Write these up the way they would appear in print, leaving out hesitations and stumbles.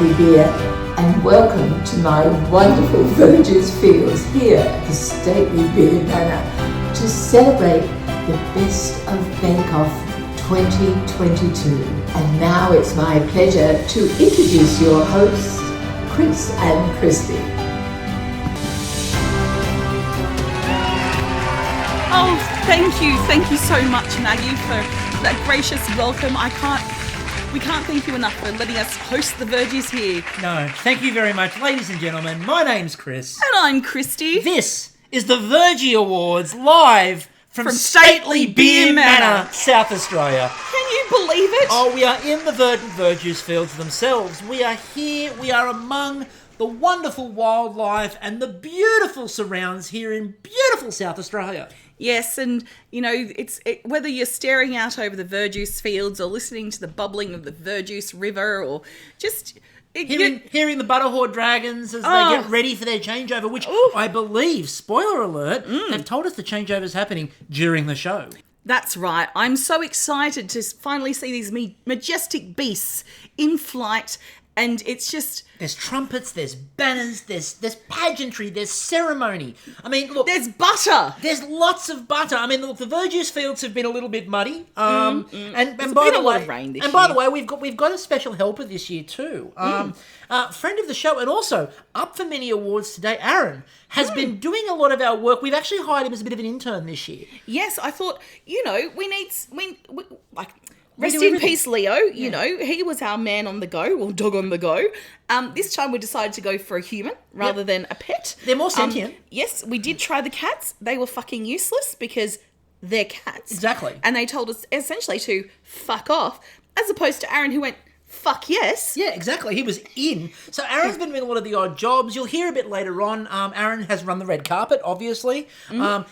Maggie Beer, and welcome to my wonderful Verjies fields here at the Statley Beer Manor to celebrate the best of Bakeoff 2022. And now it's my pleasure to introduce your hosts, Chris and Christy. Oh, thank you so much, Maggie, for that gracious welcome. We can't thank you enough for letting us host the Verjies here. No, thank you very much, ladies and gentlemen. My name's Chris. And I'm Christy. This is the Verjie Awards live from Statley Beer Manor, South Australia. Can you believe it? Oh, we are in the verdant Verjies fields themselves. We are here, we are among the wonderful wildlife and the beautiful surrounds here in beautiful South Australia. Yes, and whether you're staring out over the Verjuice fields or listening to the bubbling of the Verjuice River or just hearing the Butterhorde dragons as they get ready for their changeover, which I believe, spoiler alert, they've told us the changeover is happening during the show. That's right. I'm so excited to finally see these majestic beasts in flight, and it's just... There's trumpets, there's banners, there's pageantry, there's ceremony. I mean, look... There's butter! There's lots of butter. I mean, look, the Verjies fields have been a little bit muddy. And There's by been the a lot way, of rain this and by year. the way, we've got a special helper this year too. Friend of the show, and also up for many awards today, Aaron, has been doing a lot of our work. We've actually hired him as a bit of an intern this year. Yes, I thought, rest in peace, Leo. You know, he was our man on the go, or dog on the go. This time we decided to go for a human rather than a pet. They're more sentient. Yes, we did try the cats. They were fucking useless because they're cats. Exactly. And they told us essentially to fuck off, as opposed to Aaron who went, fuck yes. Yeah, exactly. He was in. So Aaron's been doing a lot of the odd jobs. You'll hear a bit later on. Aaron has run the red carpet, obviously.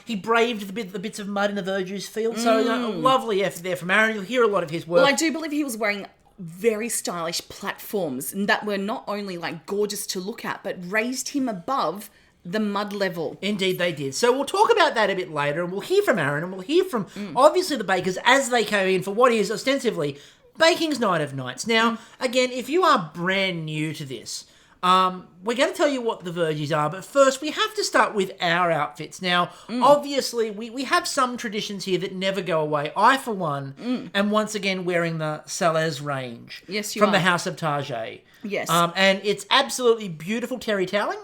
He braved the bits of mud in the Verjuice field. So lovely effort there from Aaron. You'll hear a lot of his work. Well, I do believe he was wearing very stylish platforms that were not only gorgeous to look at, but raised him above the mud level. Indeed they did. So we'll talk about that a bit later, and we'll hear from Aaron, and we'll hear from obviously the bakers as they came in for what is ostensibly Baking's Night of Nights. Now, again, if you are brand new to this, we're going to tell you what the Verjies are, but first we have to start with our outfits. Now, obviously, we have some traditions here that never go away. I, for one, am once again wearing the Salez range. Yes, you from are. the House of Tajay. Yes. And it's absolutely beautiful terry toweling.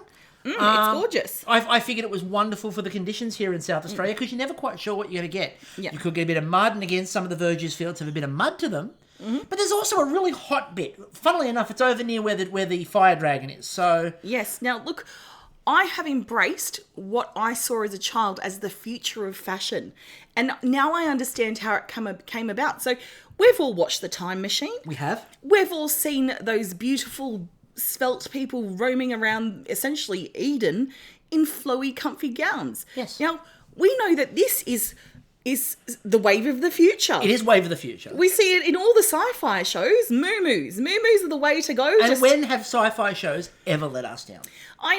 It's gorgeous. I figured it was wonderful for the conditions here in South Australia because you're never quite sure what you're going to get. Yeah. You could get a bit of mud, and again, some of the Verjies fields have a bit of mud to them. But there's also a really hot bit. Funnily enough, it's over near where the fire dragon is. So Yes. Now, look, I have embraced what I saw as a child as the future of fashion. And now I understand how it came about. So we've all watched The Time Machine. we have. We've all seen those beautiful, svelte people roaming around essentially Eden in flowy, comfy gowns. Yes. Now, we know that this is the wave of the future. It is wave of the future. We see it in all the sci-fi shows. Moo-moos. Moo-moos are the way to go. And when have sci-fi shows ever let us down? I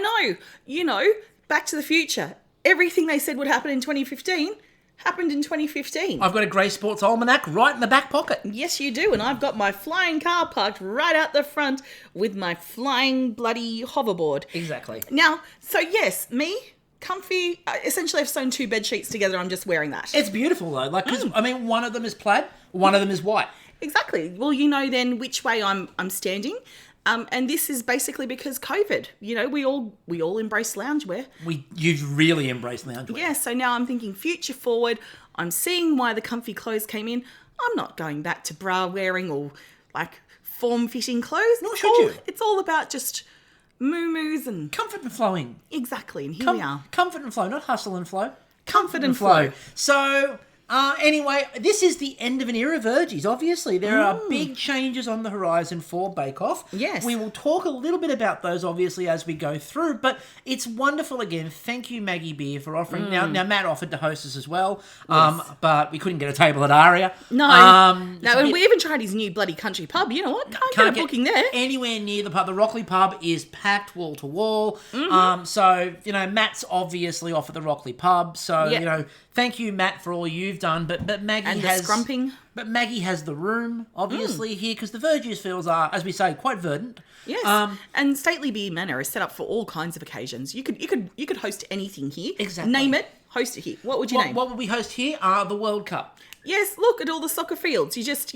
know. Back to the Future. Everything they said would happen in 2015 happened in 2015. I've got a Grey Sports Almanac right in the back pocket. Yes, you do. And I've got my flying car parked right out the front with my flying bloody hoverboard. Exactly. Now, so yes, me... comfy. Essentially, I've sewn two bed sheets together. I'm just wearing that. It's beautiful though. Because one of them is plaid, one of them is white. Exactly. Well, you know then which way I'm standing. And this is basically because COVID. We all embrace loungewear. You've really embraced loungewear. Yeah. So now I'm thinking future forward. I'm seeing why the comfy clothes came in. I'm not going back to bra wearing or form-fitting clothes. Nor should you. It's all about just moo-moos and... comfort and flowing. Exactly, and here we are. Comfort and flow, not hustle and flow. Comfort and flow. So, anyway, this is the end of an era of Verjies. Obviously, there are big changes on the horizon for Bakeoff. Yes. We will talk a little bit about those, obviously, as we go through, but it's wonderful again. Thank you, Maggie Beer, for offering. Now, Matt offered to host us as well, but we couldn't get a table at Aria. No. And we even tried his new bloody country pub. You know what? Can't get a booking there. Anywhere near the pub. The Rockley pub is packed wall to wall. So, Matt's obviously off at the Rockley pub. So, thank you, Matt, for all you've you've done, but Maggie And the has scrumping. But Maggie has the room, obviously, here, because the Verjies fields are, as we say, quite verdant. Yes, and Statley Beer Manor is set up for all kinds of occasions. You could host anything here. Exactly. Name it, host it here. What would you name? What would we host here are the World Cup. Yes, look at all the soccer fields. You just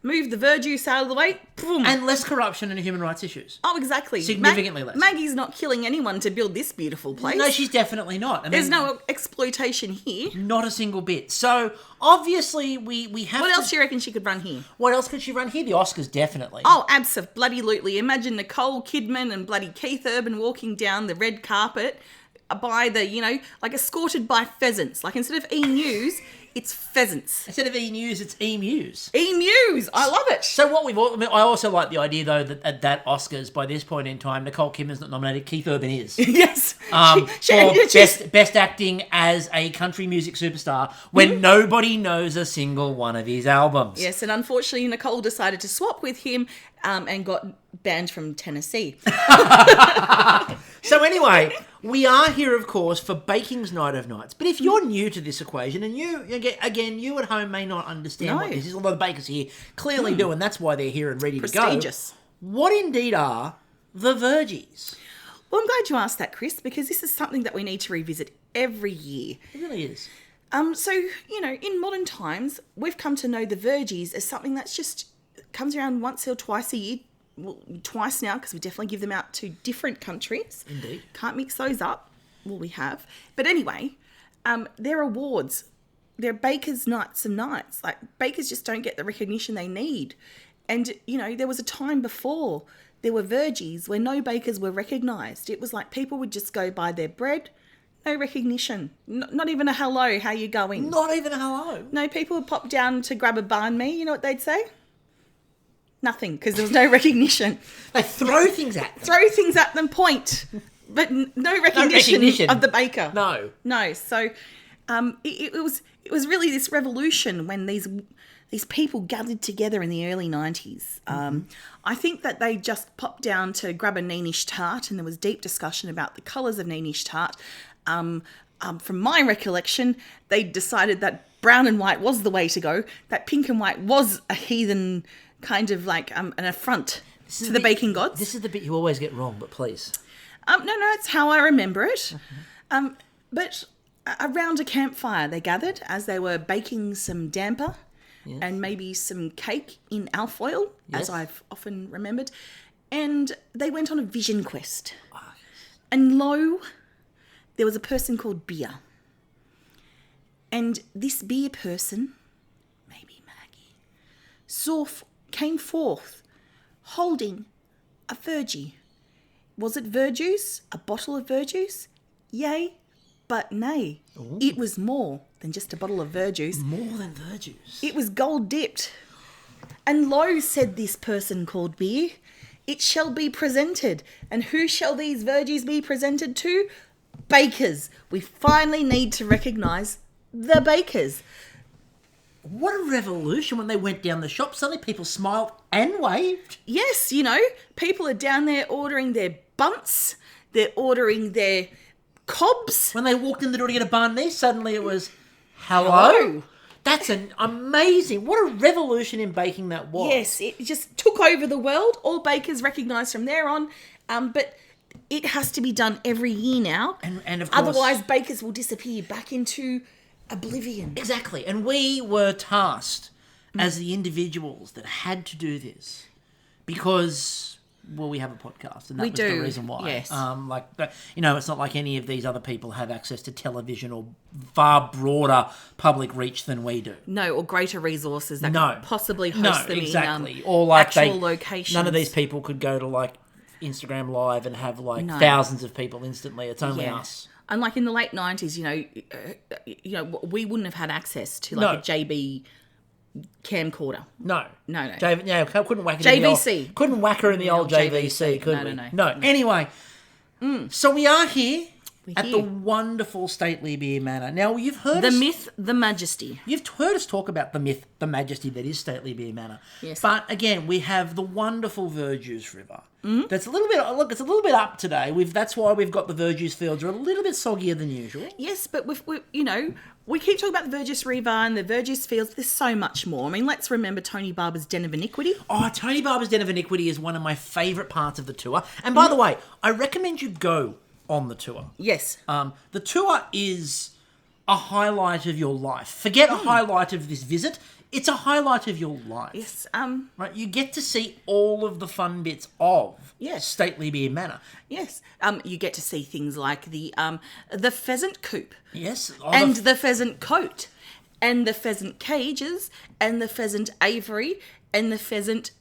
move the Verjies out of the way. Boom. And less corruption and human rights issues. Oh, exactly. Significantly less. Maggie's not killing anyone to build this beautiful place. No, she's definitely not. I mean, There's no exploitation here. Not a single bit. So, obviously, we have What else do you reckon she could run here? What else could she run here? The Oscars, definitely. Oh, absolutely. Imagine Nicole Kidman and bloody Keith Urban walking down the red carpet by the, like escorted by pheasants. Like instead of E-News, it's pheasants. Instead of E-News, it's E-Muse. E-News! I love it. So I also like the idea, though, that at that Oscars, by this point in time, Nicole Kidman's not nominated, Keith Urban is. Yes. For best acting as a country music superstar when nobody knows a single one of his albums. Yes, and unfortunately, Nicole decided to swap with him and got banned from Tennessee. So anyway, we are here, of course, for Baking's Night of Nights. But if you're new to this equation, and you at home may not understand what this is, although the bakers here clearly do, and that's why they're here and ready to go. Prestigious. What indeed are the Verjies? Well, I'm glad you asked that, Chris, because this is something that we need to revisit every year. It really is. So, in modern times, we've come to know the Verjies as something that's just comes around once or twice a year. Well, twice now, because we definitely give them out to different countries. Indeed. Can't mix those up. Well, we have. But anyway, they're awards. They're bakers' nights of nights. Like, bakers just don't get the recognition they need. And, there was a time before there were Verjies where no bakers were recognised. It was like people would just go buy their bread, no recognition. Not even a hello, how you going? Not even a hello. No, people would pop down to grab a banh mi. You know what they'd say? Nothing, because there was no recognition. They throw things at them. Throw things at them, point. But no recognition of the baker. No. So it was really this revolution when these people gathered together in the early 90s. I think that they just popped down to grab a Neenish tart, and there was deep discussion about the colours of Neenish tart. From my recollection, they decided that brown and white was the way to go, that pink and white was a heathen kind of like an affront to the baking gods. This is the bit you always get wrong, but please. No, it's how I remember it. But around a campfire they gathered as they were baking some damper and maybe some cake in alfoil, as I've often remembered. And they went on a vision quest. And lo, there was a person called Beer. And this beer person, maybe Maggie, came forth holding a Verjie. Was it verjuice? A bottle of verjuice? Yay, but nay. Ooh. It was more than just a bottle of verjuice. More than verjuice. It was gold dipped. And lo, said this person called Beer, it shall be presented. And who shall these Verjies be presented to? Bakers. We finally need to recognise the bakers. What a revolution when they went down the shop. Suddenly people smiled and waved. Yes, people are down there ordering their bunts. They're ordering their cobs. When they walked in the door to get a banh mi, suddenly it was, hello? That's an amazing, what a revolution in baking that was. Yes, it just took over the world. All bakers recognised from there on. But it has to be done every year now. And of course, otherwise, bakers will disappear back into oblivion. Exactly. And we were tasked as the individuals that had to do this because, well, we have a podcast, and that was the reason why. Yes. It's not like any of these other people have access to television or far broader public reach than we do. No, or greater resources that could possibly host them exactly. in or like actual locations. None of these people could go to like Instagram Live and have thousands of people instantly. It's only us. And like in the late 90s, we wouldn't have had access to a JB camcorder. No. Couldn't whack it JVC. Couldn't whack her in the old JVC, could we? No. Anyway, so we are here at the wonderful Statley Beer Manor. Now, you've heard the myth, the majesty. You've heard us talk about the myth, the majesty that is Statley Beer Manor. Yes. But again, we have the wonderful Verjies River. That's a little bit. Look, it's a little bit up today. That's why we've got the Verjies fields are a little bit soggier than usual. Yes, but we keep talking about the Verjies River and the Verjies fields. There's so much more. I mean, let's remember Tony Barber's Den of Iniquity. Oh, Tony Barber's Den of Iniquity is one of my favourite parts of the tour. And by the way, I recommend you go on the tour. Yes. The tour is a highlight of your life. Forget a highlight of this visit. It's a highlight of your life. Yes. Right, you get to see all of the fun bits of Statley Beer Manor. Yes. You get to see things like the pheasant coop. Yes. And the pheasant cote. And the pheasant cages. And the pheasant aviary. And the pheasant...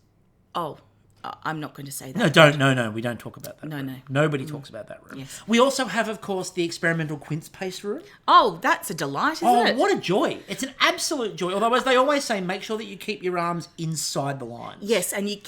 Oh, I'm not going to say that. No, we don't talk about that. No. Nobody talks about that room. Yes. We also have, of course, the experimental quince paste room. Oh, that's a delight, isn't it? Oh, what a joy. It's an absolute joy. Although, as they always say, make sure that you keep your arms inside the lines. Yes, and you've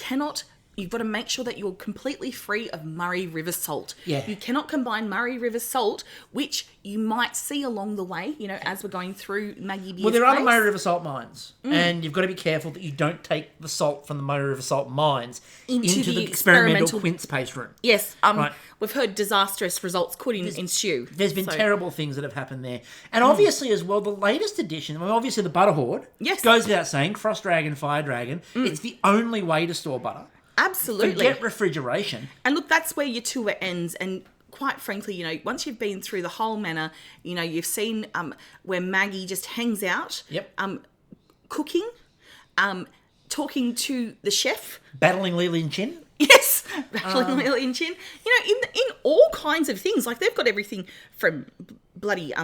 got to make sure that you're completely free of Murray River salt. Yeah. You cannot combine Murray River salt, which you might see along the way, as we're going through Maggie Beer's Well, there are the place. Murray River salt mines, and you've got to be careful that you don't take the salt from the Murray River salt mines into the experimental quince paste room. Yes, Right. We've heard disastrous results could ensue. There's been terrible things that have happened there. And obviously as well, the latest edition, obviously the butter hoard, goes without saying, Frost Dragon, Fire Dragon, it's the only way to store butter. Absolutely. Forget refrigeration. And look, that's where your tour ends. And quite frankly, once you've been through the whole manor, you've seen where Maggie just hangs out, cooking, talking to the chef. Battling Lily and Chin. Yes, battling Lily and Chin. In all kinds of things. Like, they've got everything from bloody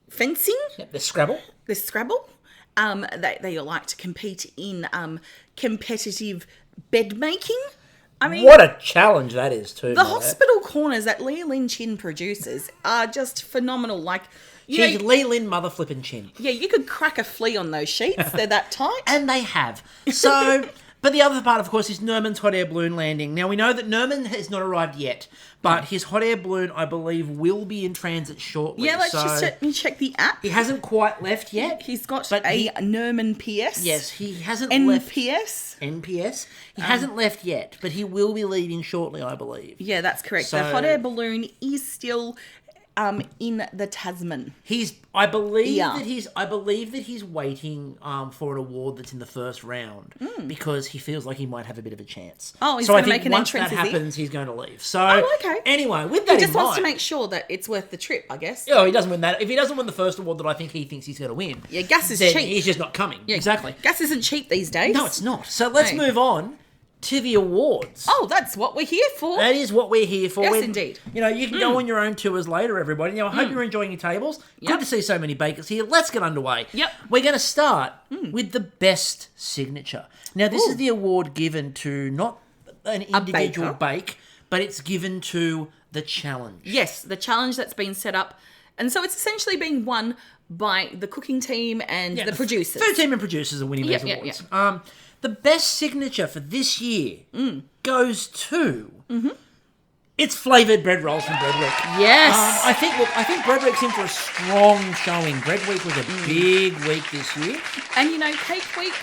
fencing. Yep, the Scrabble. The Scrabble. They like to compete in competitive bed making. I mean, what a challenge that is too. The hospital corners that Lee Lin Chin produces are just phenomenal. Like, she's Lee Lin mother flipping Chin. Yeah, you could crack a flea on those sheets. They're that tight. And they have. So, but the other part, of course, is Nerman's hot air balloon landing. Now, we know that Nerman has not arrived yet, but his hot air balloon, I believe, will be in transit shortly. Yeah, let's just check the app. He hasn't quite left yet. He's got a Nerman PS. Yes, he hasn't left. NPS. He hasn't left yet, but he will be leaving shortly, I believe. Yeah, that's correct. So, the hot air balloon is still in the Tasman. I believe that he's waiting for an award that's in the first round because he feels like he might have a bit of a chance. Oh, he's going to make an entrance. Once that happens, he's going to leave. So, okay. Anyway, with that, he just wants to make sure that it's worth the trip, I guess. Oh, he doesn't win that. If he doesn't win the first award that I think he thinks he's going to win, gas is then cheap. He's just not coming. Yeah, exactly. Gas isn't cheap these days. No, it's not. So let's move on to the awards. Oh, that's what we're here for. That is what we're here for. Yes, indeed. You can go on your own tours later, everybody. I hope you're enjoying your tables. Yep. Good to see so many bakers here. Let's get underway. Yep. We're going to start with the best signature. Now, this is the award given to not an individual bake, but it's given to the challenge. Yes, the challenge that's been set up. And so it's essentially being won by the cooking team and the producers. Food team and producers are winning these awards. Yeah. The best signature for this year goes to it's flavoured bread rolls from Breadweek. Yes. I think Breadweek's in for a strong showing. Breadweek was a big week this year. And Cake Week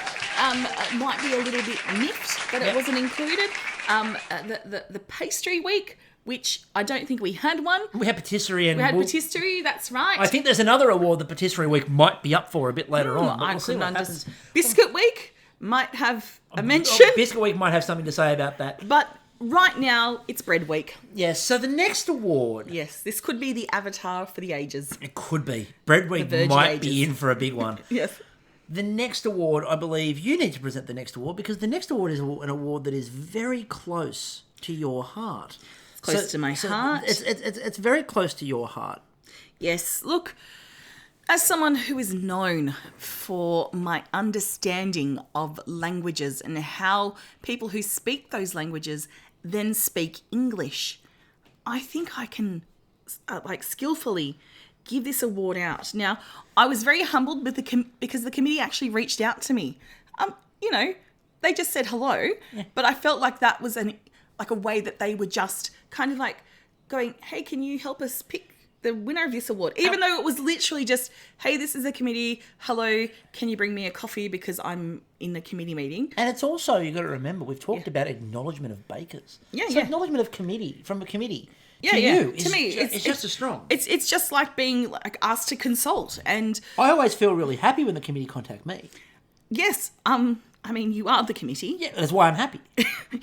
might be a little bit miffed that it wasn't included. The pastry week, which I don't think we had one. We had patisserie. Patisserie, that's right. I think there's another award that patisserie week might be up for a bit later on. I couldn't understand. Biscuit week might have a mention. Biscuit week might have something to say about that. But right now, it's Bread Week. Yes, so the next award... Yes, this could be the avatar for the ages. It could be. Bread Week might be in for a big one. Yes. The next award, I believe you need to present the next award because the next award is an award that is very close to your heart. It's close to my heart. It's very close to your heart. Yes, look... As someone who is known for my understanding of languages and how people who speak those languages then speak English, I think I can skillfully give this award out. Now, I was very humbled with because the committee actually reached out to me. They just said hello, but I felt like that was a way that they were just kind of like going, "Hey, can you help us pick the winner of this award, even though it was literally just, hey, this is the committee. Hello, can you bring me a coffee because I'm in a committee meeting? And it's also, you've got to remember, we've talked about acknowledgement of bakers. So acknowledgement of committee, from a committee. You, to me, it's just as strong. It's just like being asked to consult, and I always feel really happy when the committee contact me. Yes, I mean, you are the committee. Yeah, that's why I'm happy.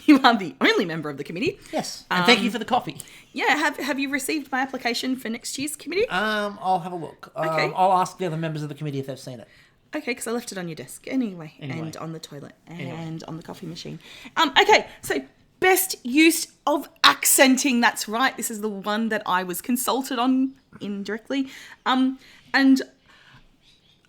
You are the only member of the committee. Yes, and thank you for the coffee. Yeah, have you received my application for next year's committee? I'll have a look. Okay. I'll ask the other members of the committee if they've seen it. Okay, because I left it on your desk anyway. And on the toilet and on the coffee machine. Okay, so best use of accenting. That's right. This is the one that I was consulted on indirectly. And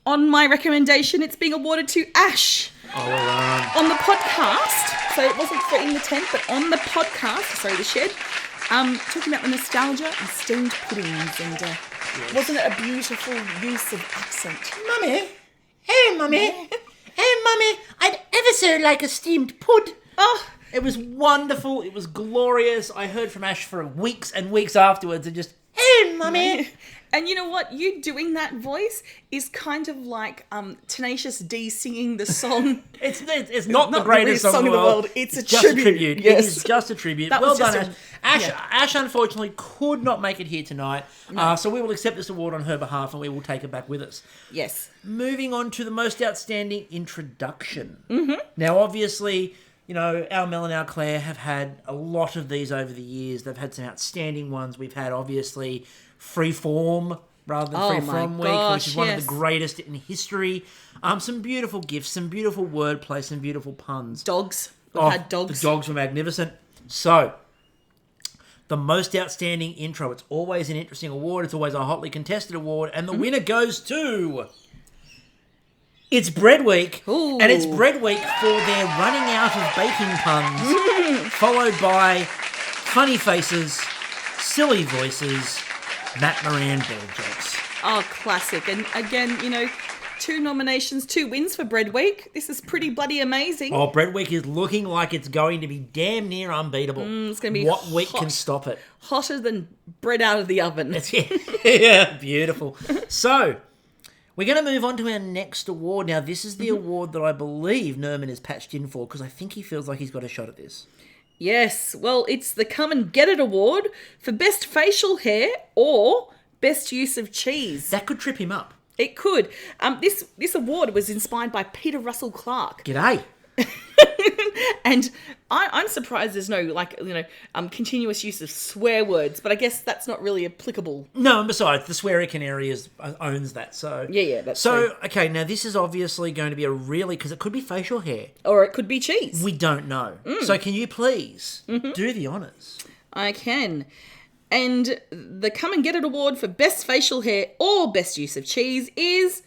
on my recommendation, it's being awarded to Ash. On the podcast. So it wasn't for In the Tent, but on the podcast, sorry, the shed, talking about the nostalgia and steamed puddings. And wasn't it a beautiful use of accent? Mummy. Hey, Mummy. Hey, Mummy. I'd ever so like a steamed pud. Oh, it was wonderful. It was glorious. I heard from Ash for weeks and weeks afterwards and just, hey, Mummy. And you know what? You doing that voice is kind of like Tenacious D singing the song. It's not the greatest song in the world. It's just a tribute. Yes. It is just a tribute. Well done, Ash. Ash unfortunately could not make it here tonight. No. So we will accept this award on her behalf and we will take it back with us. Yes. Moving on to the most outstanding introduction. Mm-hmm. Now, obviously, you know, our Mel and our Claire have had a lot of these over the years. They've had some outstanding ones. We've had, obviously, Freeform rather than Freeform Week, which is one of the greatest in history. Some beautiful gifts, some beautiful wordplay, some beautiful puns. Dogs. We've had dogs. The dogs were magnificent. So, the most outstanding intro. It's always an interesting award. It's always a hotly contested award. And the winner goes to... It's Bread Week, Ooh. And it's Bread Week for their running out of baking puns, followed by funny faces, silly voices, Matt Moran ball jokes. Oh, classic. And again, you know, 2 nominations, 2 wins for Bread Week. This is pretty bloody amazing. Oh, Bread Week is looking like it's going to be damn near unbeatable. It's going to be What week can stop it? Hotter than bread out of the oven. Yeah, beautiful. So... we're going to move on to our next award. Now, this is the award that I believe Nerman is patched in for because I think he feels like he's got a shot at this. Yes, well, it's the Come and Get It award for Best Facial Hair or Best Use of Cheese. That could trip him up. It could. This award was inspired by Peter Russell Clark. G'day. And I'm surprised there's no, continuous use of swear words, but I guess that's not really applicable. No, and besides, the Swearican Canary owns that, so... Yeah, that's so, true. Okay, now this is obviously going to be a really... because it could be facial hair. Or it could be cheese. We don't know. So can you please do the honours? I can. And the Come and Get It award for Best Facial Hair or Best Use of Cheese is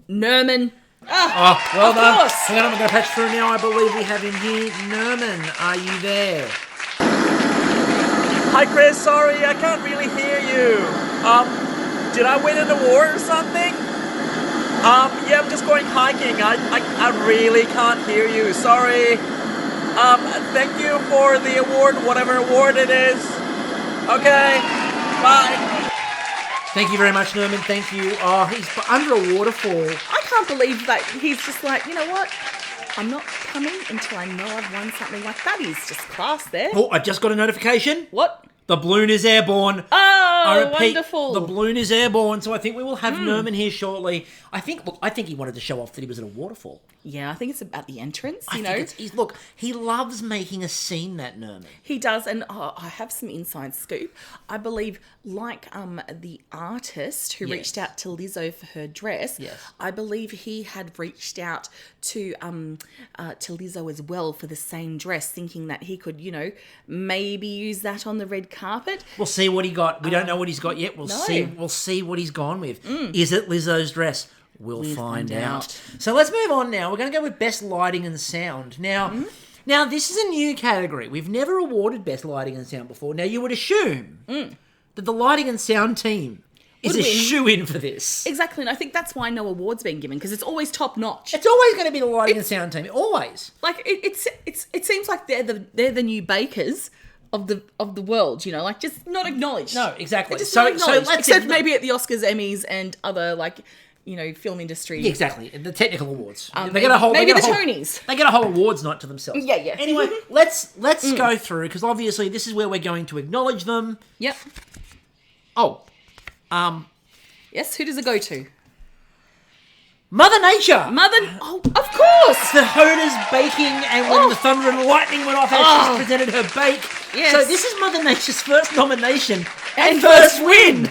Nerman. Well done. Course. Hang on, I'm going to patch through now. I believe we have in here Nerman. Are you there? Hi, Chris. Sorry, I can't really hear you. Did I win an award or something? Yeah, I'm just going hiking. I really can't hear you. Sorry. Thank you for the award, whatever award it is. Okay. Bye. Thank you very much, Nerman. Thank you. Oh, he's under a waterfall. I can't believe that he's just like, you know what? I'm not coming until I know I've won something like that. He's just class there. Oh, I just got a notification. What? The balloon is airborne. Oh, I repeat, wonderful. The balloon is airborne, so I think we will have Nerman here shortly. I think he wanted to show off that he was at a waterfall. Yeah, I think it's about the entrance, I think look, he loves making a scene, that Nerman. He does, and I have some inside scoop. I believe, like the artist who reached out to Lizzo for her dress, I believe he had reached out to Lizzo as well for the same dress, thinking that he could, maybe use that on the red carpet. We'll see what he got. We don't know what he's got yet. We'll see what he's gone with. Is it Lizzo's dress? We'll find out. So let's move on now. We're going to go with Best Lighting and Sound. Now, this is a new category. We've never awarded Best Lighting and Sound before. Now, you would assume that the Lighting and Sound team is a shoo-in for this. Exactly, and I think that's why no award's been given, because it's always top-notch. It's always going to be the Lighting and Sound team. Always. Like, it seems like they're the new bakers of the world, like just not acknowledged. No, exactly. Just not acknowledged, let's except maybe at the Oscars, Emmys, and other film industry. Yeah, exactly. The technical awards. Maybe the Tonys. They get a whole awards night to themselves. Yeah. Anyway, let's go through, because obviously this is where we're going to acknowledge them. Yep. Oh. Yes, who does it go to? Mother Nature! Oh, of course! The Hoda's baking, and when the thunder and lightning went off as she's presented her bake. Yes. So this is Mother Nature's first nomination and first win.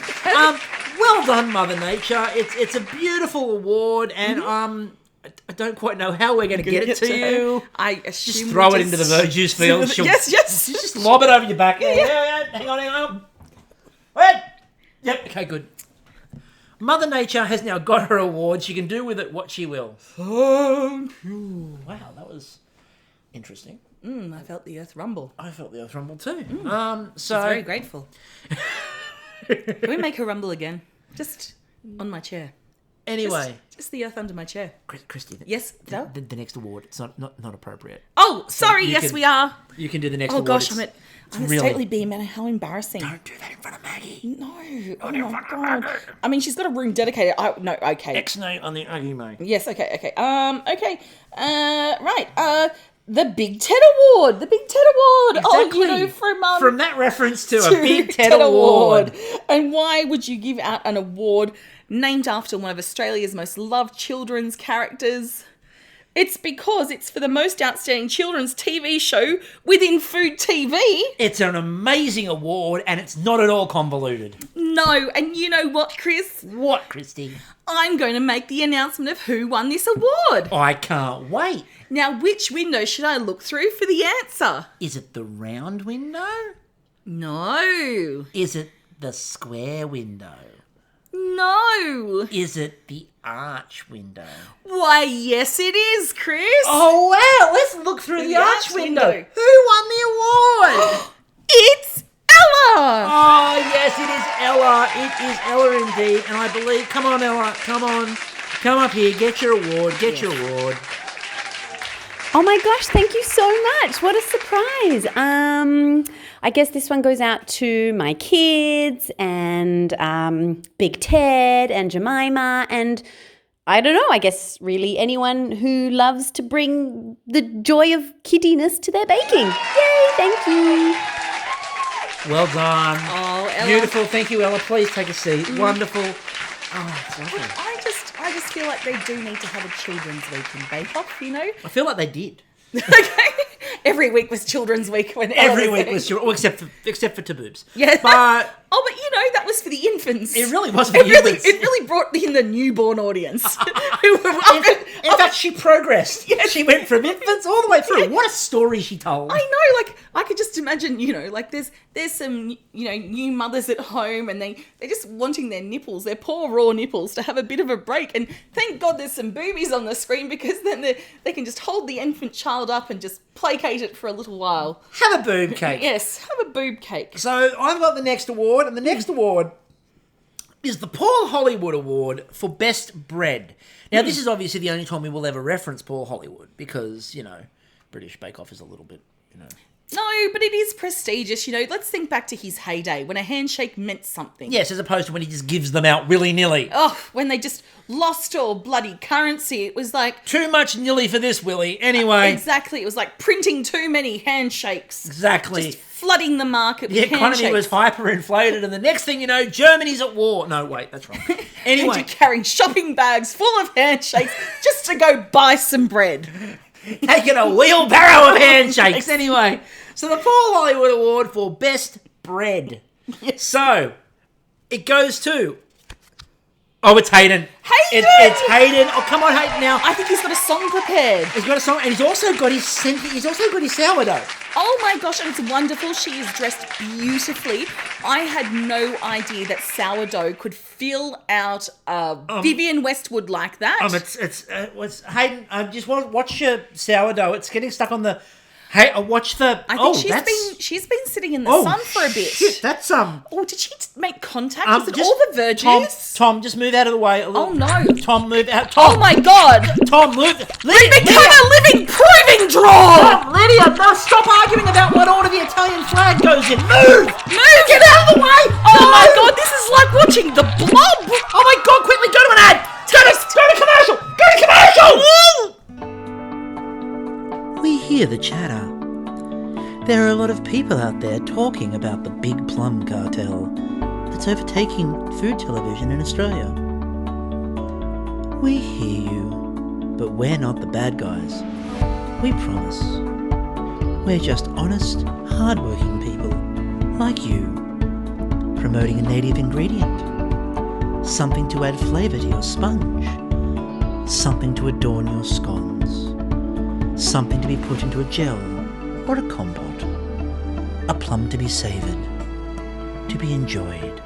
Well done, Mother Nature. It's a beautiful award, and I don't quite know how we're going to get it to you. I assume just throw it into the Verjies field. Yes. Just lob it over your back. Yeah. Hang on. Wait. Yep. Okay, good. Mother Nature has now got her award. She can do with it what she will. Wow, that was interesting. I felt the earth rumble. I felt the earth rumble too. So I was very grateful. Can we make her rumble again? Just on my chair. Anyway. Just the earth under my chair. Christy. Yes? The next award, it's not appropriate. Oh, sorry. Yes, we are. You can do the next award. Oh, gosh, I'm at Statley Beer Manor. How embarrassing. Don't do that in front of Maggie. No. Oh, my God. I mean, she's got a room dedicated. No, okay. X-nay on the Uggy, mate. Yes, okay. Okay. Right. The Big Ted Award. The Big Ted Award. Exactly. Oh, from that reference to a Big Ted Award. And why would you give out an award named after one of Australia's most loved children's characters? It's because it's for the most outstanding children's TV show within food TV. It's an amazing award, and it's not at all convoluted. No, and you know what, Chris? What, Christy? I'm going to make the announcement of who won this award. I can't wait. Now, which window should I look through for the answer? Is it the round window? No. Is it the square window? No. Is it the arch window? Why, yes it is, Chris. Oh, wow. Let's look through the arch window. Who won the award? It's Ella. Oh, yes, it is Ella. It is Ella indeed. And I believe... Come on, Ella. Come on. Come up here. Get your award. Get your award. Oh my gosh, thank you so much. What a surprise. I guess this one goes out to my kids and Big Ted and Jemima and I don't know, I guess really anyone who loves to bring the joy of kiddiness to their baking. Yay, thank you. Well done. Oh, Ella. Beautiful. Thank you, Ella. Please take a seat. Wonderful. Oh, it's lovely. I just feel like they do need to have a children's week in Bakeoff, I feel like they did. Okay. Every week was Children's Week when every week was children's, except for Taboobs. Yeah. But that was for the infants. It really was for the infants. It really brought in the newborn audience. In fact, she progressed. Yes. She went from infants all the way through. What a story she told. I know, I could just imagine, there's some, new mothers at home and they're just wanting their nipples, their poor raw nipples, to have a bit of a break. And thank God there's some boobies on the screen because then they can just hold the infant child up and just placate it for a little while. Have a boob cake. Yes, have a boob cake. So I've got the next award, and the next award is the Paul Hollywood Award for Best Bread. Now, this is obviously the only time we will ever reference Paul Hollywood because, British Bakeoff is a little bit, No, but it is prestigious, Let's think back to his heyday when a handshake meant something. Yes, as opposed to when he just gives them out willy-nilly. Oh, when they just lost all bloody currency. It was like... Too much nilly for this, Willie. Anyway. Exactly. It was like printing too many handshakes. Exactly. Just flooding the market with handshakes. The economy was hyperinflated and the next thing you know, Germany's at war. No, wait, that's wrong. Anyway. And you're carrying shopping bags full of handshakes just to go buy some bread. Taking a wheelbarrow of handshakes. Anyway, so the Paul Hollywood Award for Best Bread. Yes. So, it goes to... Oh, it's Hayden. Hayden! It's Hayden. Oh, come on, Hayden, now. I think he's got a song prepared. He's got a song, and he's also got his sourdough. Oh my gosh, and it's wonderful. She is dressed beautifully. I had no idea that sourdough could fill out Vivienne Westwood like that. It's Hayden. Just watch your sourdough. It's getting stuck on the Hey, I watched the... I think she's been sitting in the sun for a bit. Shit, that's... Oh, did she make contact? Is it all the Verjies? Tom, just move out of the way. Oh, no. Tom, move out. Tom. Oh, my God. Tom, move. We've become a living proving draw. Tom, Lydia, no, stop arguing about what order the Italian flag goes in. Move. Get out of the way. Oh, my God, this is like watching The Blob. Oh, my God, quickly, go to an ad. Go to commercial. Go to commercial. We hear the chatter. There are a lot of people out there talking about the big plum cartel that's overtaking food television in Australia. We hear you, but we're not the bad guys. We promise. We're just honest, hard-working people like you, promoting a native ingredient, something to add flavour to your sponge, something to adorn your scones, something to be put into a gel or a compote, a plum to be savoured, to be enjoyed,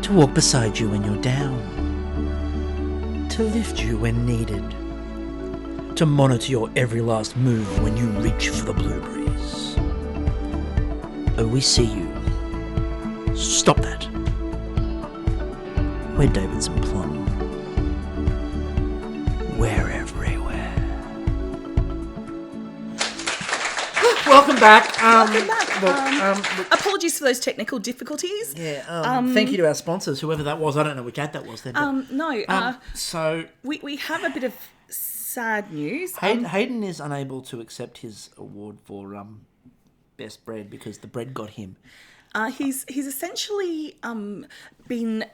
to walk beside you when you're down, to lift you when needed, to monitor your every last move when you reach for the blueberries. Oh, we see you. Stop that. We're Davidson Plum. We're everywhere. Welcome back. Apologies for those technical difficulties. Yeah. Thank you to our sponsors, whoever that was. I don't know which ad that was then. So we have a bit of sad news. Hayden is unable to accept his award for best bread because the bread got him. He's essentially been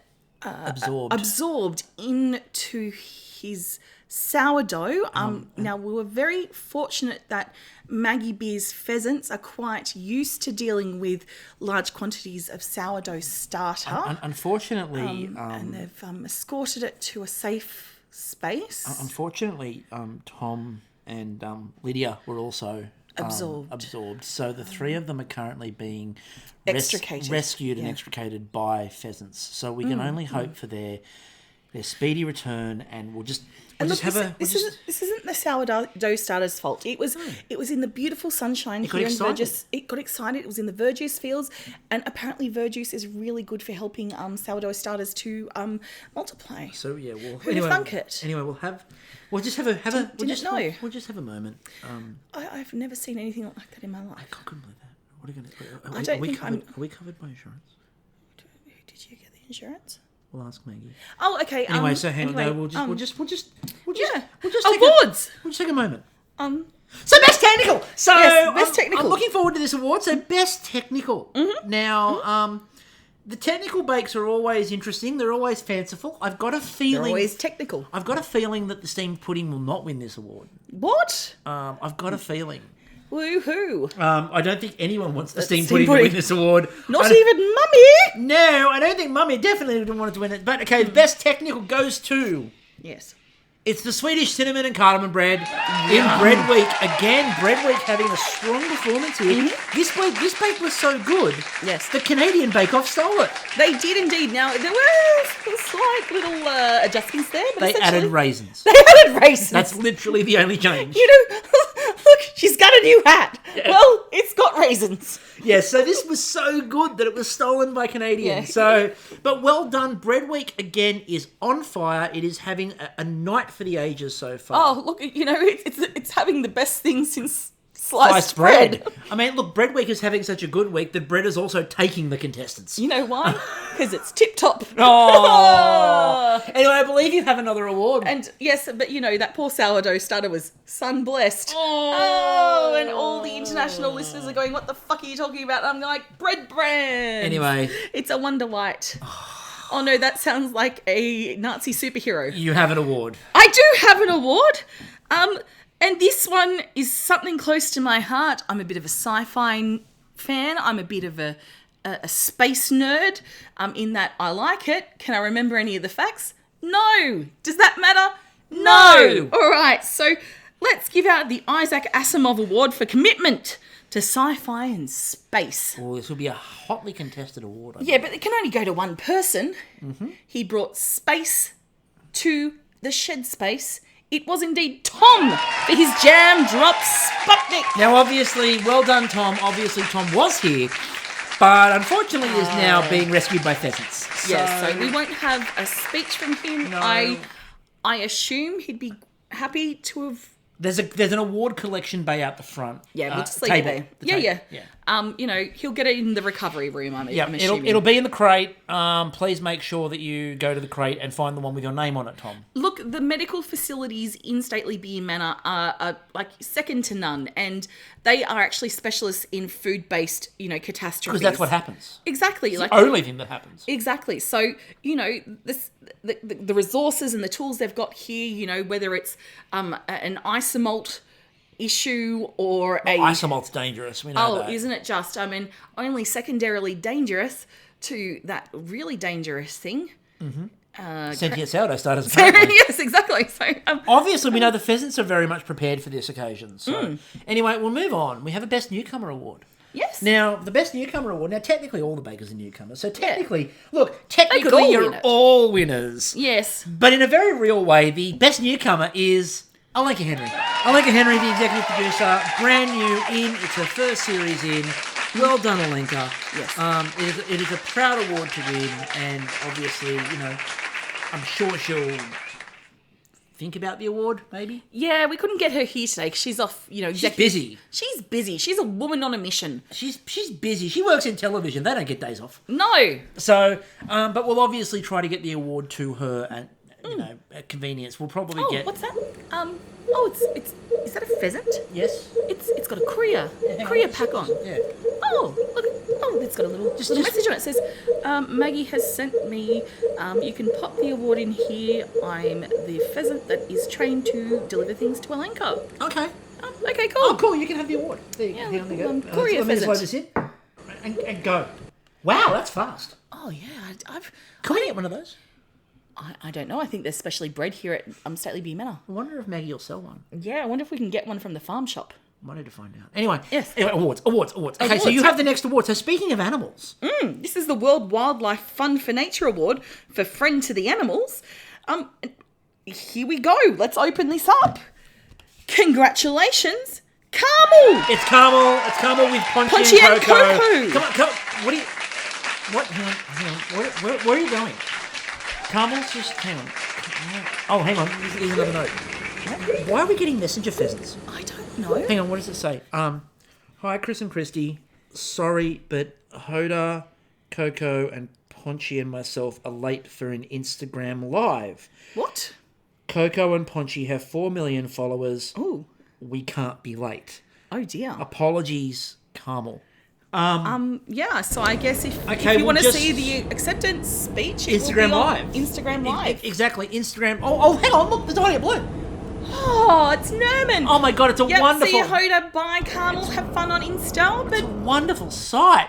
absorbed into his sourdough. Now, we were very fortunate that Maggie Beer's pheasants are quite used to dealing with large quantities of sourdough starter. Unfortunately... and they've escorted it to a safe space. Unfortunately, Tom and Lydia were also... absorbed. So the three of them are currently being rescued and extricated by pheasants. So we can only hope for their speedy return, and this isn't the sourdough starter's fault. It was in the beautiful sunshine here in Verjies. It got excited. It was in the Verjies fields, and apparently Verjies is really good for helping sourdough starters to multiply. So yeah, Who'd thunk it? Anyway, we'll just have a moment. I've never seen anything like that in my life. I couldn't believe that. What are you going to? Are we covered by insurance? Did you get the insurance? We'll ask Maggie. Oh, okay. Anyway, so hang on. We'll just take a moment. So best technical. Best technical. I'm looking forward to this award. So best technical. Mm-hmm. Now, the technical bakes are always interesting. They're always fanciful. I've got a feeling. They're always technical. I've got a feeling that the steamed pudding will not win this award. What? I've got a feeling. Woohoo! I don't think anyone wants the steamed pudding to win this award. Not even Mummy! No, I don't think Mummy definitely didn't want it to win it. But okay, the best technical goes to... Yes. It's the Swedish cinnamon and cardamom bread in Bread Week. Again, Bread Week having a strong performance here. Mm-hmm. This bake was so good. Yes. The Canadian Bakeoff stole it. They did indeed. Now, there were slight little adjustments there. But they added raisins. That's literally the only change. Look, she's got a new hat. Yeah. Well, it's got raisins. Yeah, so this was so good that it was stolen by Canadians. Yeah. But well done. Bread Week, again, is on fire. It is having a night for the ages so far. Oh, look, it's having the best thing since sliced bread. I mean, look, Bread Week is having such a good week that bread is also taking the contestants. You know why? Because it's tip-top. Oh. Anyway, I believe you have another award. And yes, but that poor sourdough starter was sun-blessed. Oh, and all the international listeners are going, what the fuck are you talking about? And I'm like, bread brand. Anyway. It's a wonder light. Oh no, that sounds like a Nazi superhero. You have an award. I do have an award. And this one is something close to my heart. I'm a bit of a sci-fi fan. I'm a bit of a space nerd in that I like it. Can I remember any of the facts? No. Does that matter? No. All right, so let's give out the Isaac Asimov Award for commitment to sci-fi and space. Oh, this will be a hotly contested award. Yeah, but it can only go to one person. Mm-hmm. He brought space to the shed space It was indeed Tom for his jam drop Sputnik. Now, obviously, well done, Tom. Obviously, Tom was here, but unfortunately is now being rescued by pheasants. So we won't have a speech from him. No. I assume he'd be happy to have... There's an award collection bay out the front. Yeah, we'll just leave it there. Yeah. He'll get it in the recovery room, I'm assuming. It'll be in the crate. Please make sure that you go to the crate and find the one with your name on it, Tom. Look, the medical facilities in Statley Beer Manor are like second to none, and they are actually specialists in food-based, catastrophes. Because that's what happens. Exactly. It's the only thing that happens. Exactly. So, the resources and the tools they've got here, whether it's an isomalt issue or isomalt's dangerous. We know that. Isn't it just? Only secondarily dangerous to that really dangerous thing. Mm-hmm. Sentient sourdough starters. Apparently. Yes, exactly. So obviously, we know the pheasants are very much prepared for this occasion. So anyway, we'll move on. We have a Best Newcomer award. Yes. Now, the Best Newcomer award. Now, technically, all the bakers are newcomers. So technically, all you're win it. all winners. Yes. But in a very real way, the Best Newcomer is Alenka Henry. Alenka Henry, the executive producer, brand new in. It's her first series in. Well done, Alenka. Yes. It is a proud award to win, and obviously, I'm sure she'll think about the award, maybe. Yeah, we couldn't get her here today because she's off, She's busy. She's busy. She's a woman on a mission. She's busy. She works in television. They don't get days off. No. So, but we'll obviously try to get the award to her at, at convenience. We'll probably get... what's that? It's is that a pheasant? Yes. It's got a courier pack on. Yeah. Oh, look. Oh, it's got a little message on it. It says, Maggie has sent me, you can pop the award in here. I'm the pheasant that is trained to deliver things to Alenka. Okay. Okay, cool. Oh, cool. You can have the award. There you go. Courier Let me just pheasant. load this in. And go. Wow, that's fast. Oh, yeah. Can we get one of those? I don't know. I think they're specially bred here at Statley Beer Manor. I wonder if Maggie will sell one. Yeah, I wonder if we can get one from the farm shop. Might need to find out. Anyway, yes. Awards. Okay, so you have the next award. So speaking of animals. This is the World Wildlife Fun for Nature Award for Friend to the Animals. Here we go. Let's open this up. Congratulations, Carmel. It's Carmel with Punchy and Coco. Come on. What? Hang on. Where are you going? Carmel's just... Hang on. Oh, hang on. Here's another note. Why are we getting messenger pheasants? I don't know. Hang on, what does it say? Hi, Chris and Christy. Sorry, but Hoda, Coco, and Ponchy and myself are late for an Instagram live. What? Coco and Ponchy have 4 million followers. Oh. We can't be late. Oh, dear. Apologies, Carmel. Yeah, so I guess if you want to see the acceptance speech, Instagram Live. Instagram Live. Exactly, Instagram. Oh, hang on, look, there's already a blue. Oh, it's Nerman. Oh my God, it's a wonderful... See you, Hoda, bye, Carmel, have fun on Insta. It's a wonderful sight.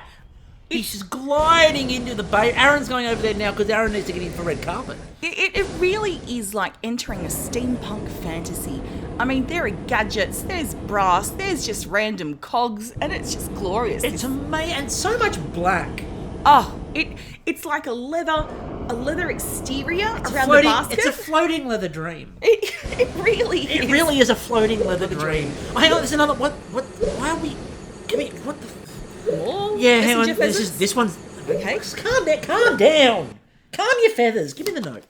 He's just gliding into the bay. Aaron's going over there now because Aaron needs to get in for red carpet. It really is like entering a steampunk fantasy. I mean, there are gadgets, there's brass, there's just random cogs, and it's just glorious. It's amazing, and so much black. Oh, it's like a leather exterior around the basket. It's a floating leather dream. It really is. It really is a floating leather dream. Oh, hang on, there's another... Why are we... What the... More yeah, hang on. This one's... Okay. Calm down. Calm your feathers. Give me the note.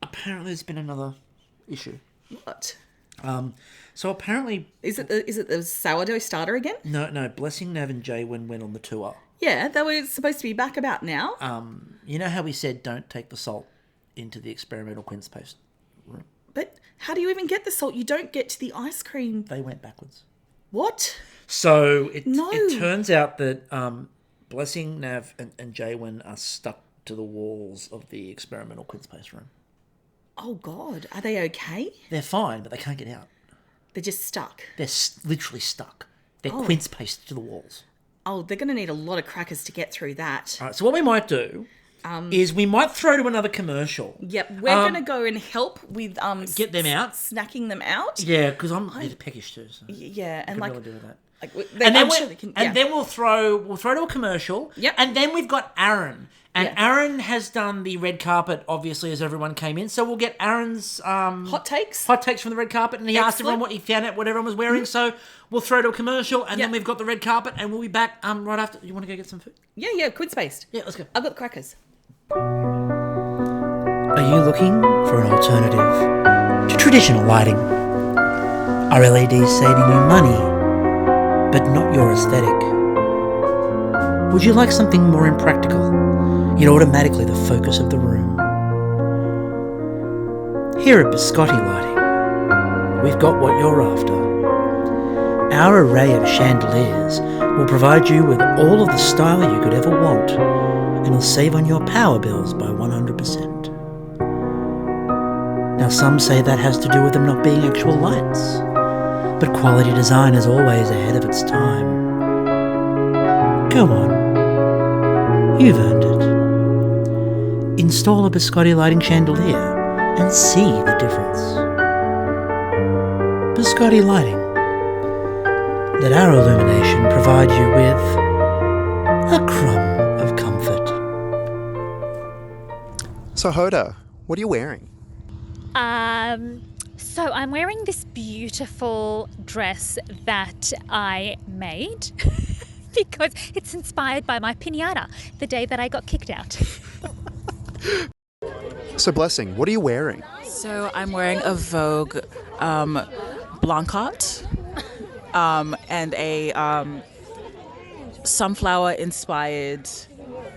Apparently there's been another issue. What? So apparently... Is it the sourdough starter again? No. Blessing, Nav and Jay went on the tour. Yeah, they were supposed to be back about now. You know how we said don't take the salt into the experimental quince paste room? But how do you even get the salt? You don't get to the ice cream. They went backwards. What? So it turns out that Blessing, Nav and Jaywin are stuck to the walls of the experimental quince paste room. Oh, God. Are they okay? They're fine, but they can't get out. They're just stuck? They're literally stuck. They're quince pasted to the walls. Oh, they're going to need a lot of crackers to get through that. All right, so what we might do is we might throw to another commercial. Yep, we're going to go and help with... get them out? Snacking them out. Yeah, because I'm a bit peckish too. So yeah, and like... really do that. Then we'll throw to a commercial. Yep. And then we've got Aaron. And Yeah. Aaron has done the red carpet, obviously, as everyone came in. So we'll get Aaron's hot takes. from the red carpet, and he asked Excellent. everyone what he found out, what everyone was wearing. So we'll throw to a commercial, and Yep. then we've got the red carpet, and we'll be back right after. You want to go get some food? Yeah, quid spaced. Yeah, let's go. I've got the crackers. Are you looking for an alternative to traditional lighting? Are LEDs saving you money, but not your aesthetic? Would you like something more impractical, yet automatically the focus of the room? Here at Biscotti Lighting, we've got what you're after. Our array of chandeliers will provide you with all of the style you could ever want, and will save on your power bills by 100%. Now some say that has to do with them not being actual lights, but quality design is always ahead of its time. Go on, you've earned it. Install a Biscotti lighting chandelier and see the difference. Biscotti Lighting. Let our illumination provide you with a crumb of comfort. So Hoda, what are you wearing? So I'm wearing this beautiful dress that I made because it's inspired by my piñata the day that I got kicked out. So Blessing, what are you wearing? So I'm wearing a Vogue Blancat and a sunflower-inspired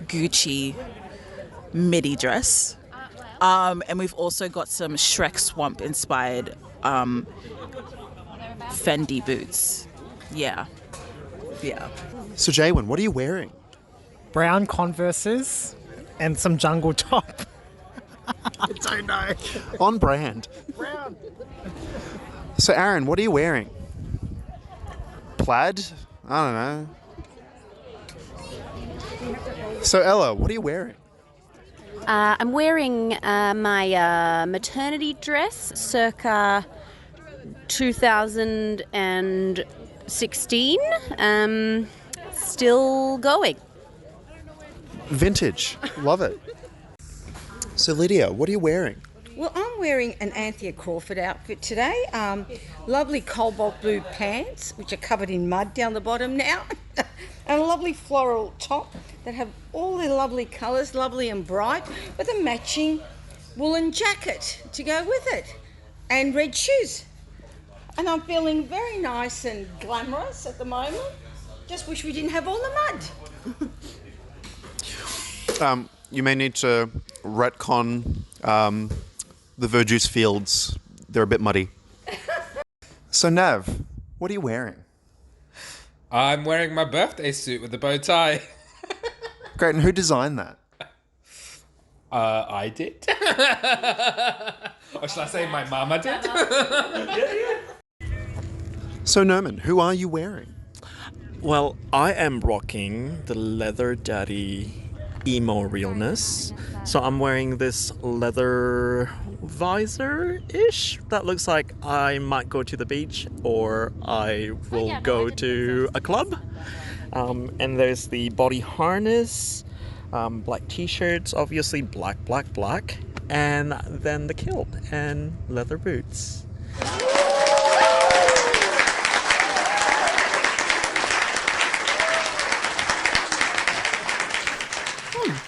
Gucci midi dress. And we've also got some Shrek Swamp-inspired Fendi boots. Yeah. So Jaywin, what are you wearing? Brown Converses and some jungle top. I don't know. On brand. Brown. So Aaron, what are you wearing? Plaid? I don't know. So Ella, what are you wearing? I'm wearing my maternity dress circa 2016. Still going. Vintage. Love it. So Lydia, what are you wearing? Well, I'm wearing an Anthea Crawford outfit today. Lovely cobalt blue pants, which are covered in mud down the bottom now. And a lovely floral top that have all their lovely colours, lovely and bright, with a matching woolen jacket to go with it. And red shoes. And I'm feeling very nice and glamorous at the moment. Just wish we didn't have all the mud. You may need to retcon the Verjies fields. They're a bit muddy. So Nav, what are you wearing? I'm wearing my birthday suit with a bow tie. Great, and who designed that? I did. Or should I say my mama did? So Nerman, who are you wearing? Well, I am rocking the Leather Daddy emo realness. So I'm wearing this leather visor-ish that looks like I might go to the beach or I will go to a club. And there's the body harness, black t-shirts, obviously black, and then the kilt and leather boots.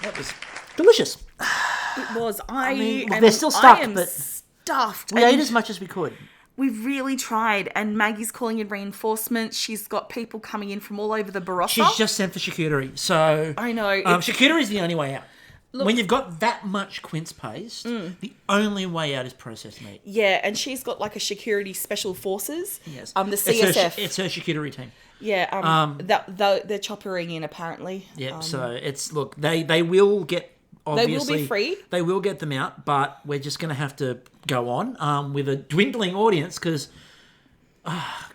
That was delicious. It was. They're still stuffed, I am but stuffed. we ate as much as we could. We've really tried, and Maggie's calling in reinforcements. She's got people coming in from all over the Barossa. She's just sent for charcuterie, so I know. Charcuterie is the only way out. Look, when you've got that much quince paste, the only way out is processed meat. Yeah, and she's got like a security special forces. Yes, the CSF. It's her charcuterie team. Yeah, they're choppering in apparently. Yep. So it's they will get. Obviously, they will be free. They will get them out, but we're just going to have to go on with a dwindling audience because,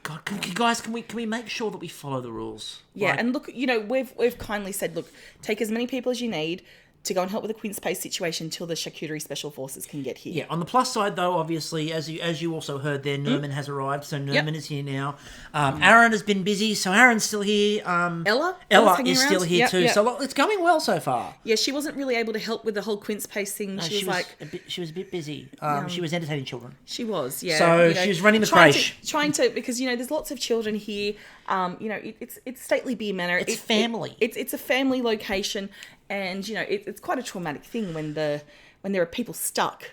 God, can we make sure that we follow the rules? Yeah, and look, we've kindly said, look, take as many people as you need. to go and help with the quince paste situation till the charcuterie special forces can get here. Yeah, on the plus side, though, obviously, as you also heard there, Nerman has arrived, so Nerman is here now. Aaron has been busy, so Aaron's still here. Ella is still here too, so it's going well so far. Yeah, she wasn't really able to help with the whole quince paste thing. No, she was a bit busy. She was entertaining children. She was, yeah. So she was running the creche. Trying to, because, there's lots of children here. It's Statley Beer Manor. It's family. It's a family location, and, it's quite a traumatic thing when there are people stuck.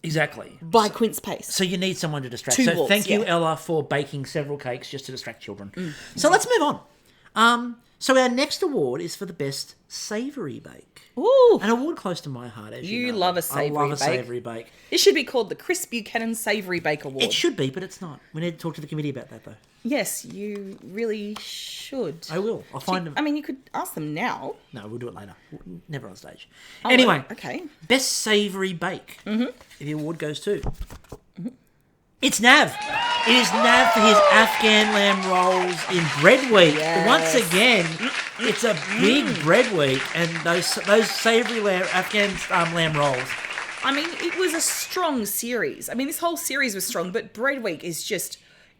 Exactly. By quince paste. So you need someone to distract. So thank you, Ella, for baking several cakes just to distract children. So let's move on. So our next award is for the best savoury bake. Ooh. An award close to my heart, as you know. love a savoury bake. I love a savoury bake. It should be called the Chris Buchanan Savoury Bake Award. It should be, but it's not. We need to talk to the committee about that, though. Yes, you really should. I will. I'll find them. I mean, you could ask them now. No, we'll do it later. Never on stage. Oh, anyway, okay. Best savoury bake. The award goes to... It's Nav. It is Nav for his Afghan lamb rolls in bread week. Yes. Once again, it's a big bread week, and those savoury Afghan lamb rolls. I mean, it was a strong series. I mean, this whole series was strong, but bread week is just...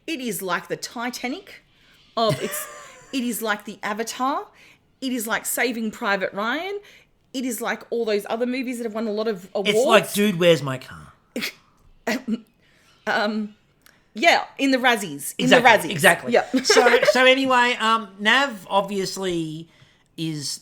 It is like the Titanic it is like the Avatar. It is like Saving Private Ryan. It is like all those other movies that have won a lot of awards. It's like Dude, Where's My Car? Yeah, in the Razzies. Exactly. Yeah. So anyway, Nav obviously is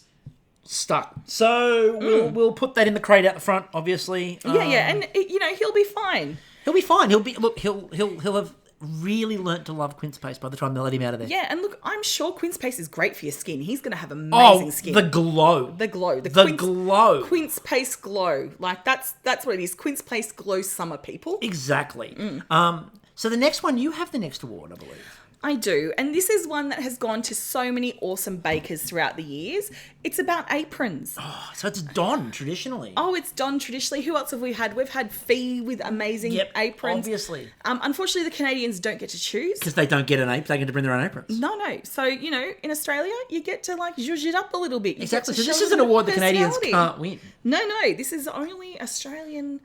stuck. So we'll put that in the crate out the front, obviously. And he'll be fine. He'll be fine. He'll have really learnt to love quince paste by the time they let him out of there. Yeah, and look, I'm sure quince paste is great for your skin. He's going to have amazing skin. The glow. The glow. The glow. Quince paste glow. Like, that's what it is. Quince paste glow summer, people. Exactly. So the next one, you have the next award, I believe. I do. And this is one that has gone to so many awesome bakers throughout the years. It's about aprons. Oh, so it's Don, traditionally. Oh, it's Don, traditionally. Who else have we had? We've had Fee with amazing aprons. Obviously. Unfortunately, the Canadians don't get to choose. Because they don't get an apron. They get to bring their own aprons. No. So, in Australia, you get to, zhuzh it up a little bit. Exactly. So this is an award the Canadians can't win. No. This is only Australian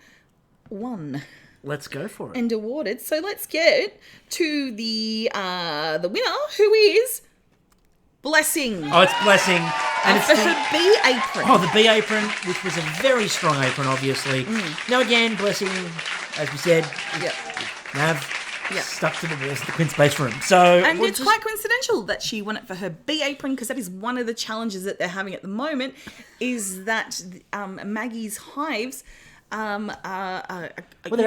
won. Let's go for it. And awarded. So let's get to the winner, who is Blessing. Oh, it's Blessing. And it's for her bee apron. Oh, the bee apron, which was a very strong apron, obviously. Now again, Blessing, as we said, Nav stuck to the walls of the quince paste room. And it's quite coincidental that she won it for her bee apron, because that is one of the challenges that they're having at the moment, is that Maggie's hives... they're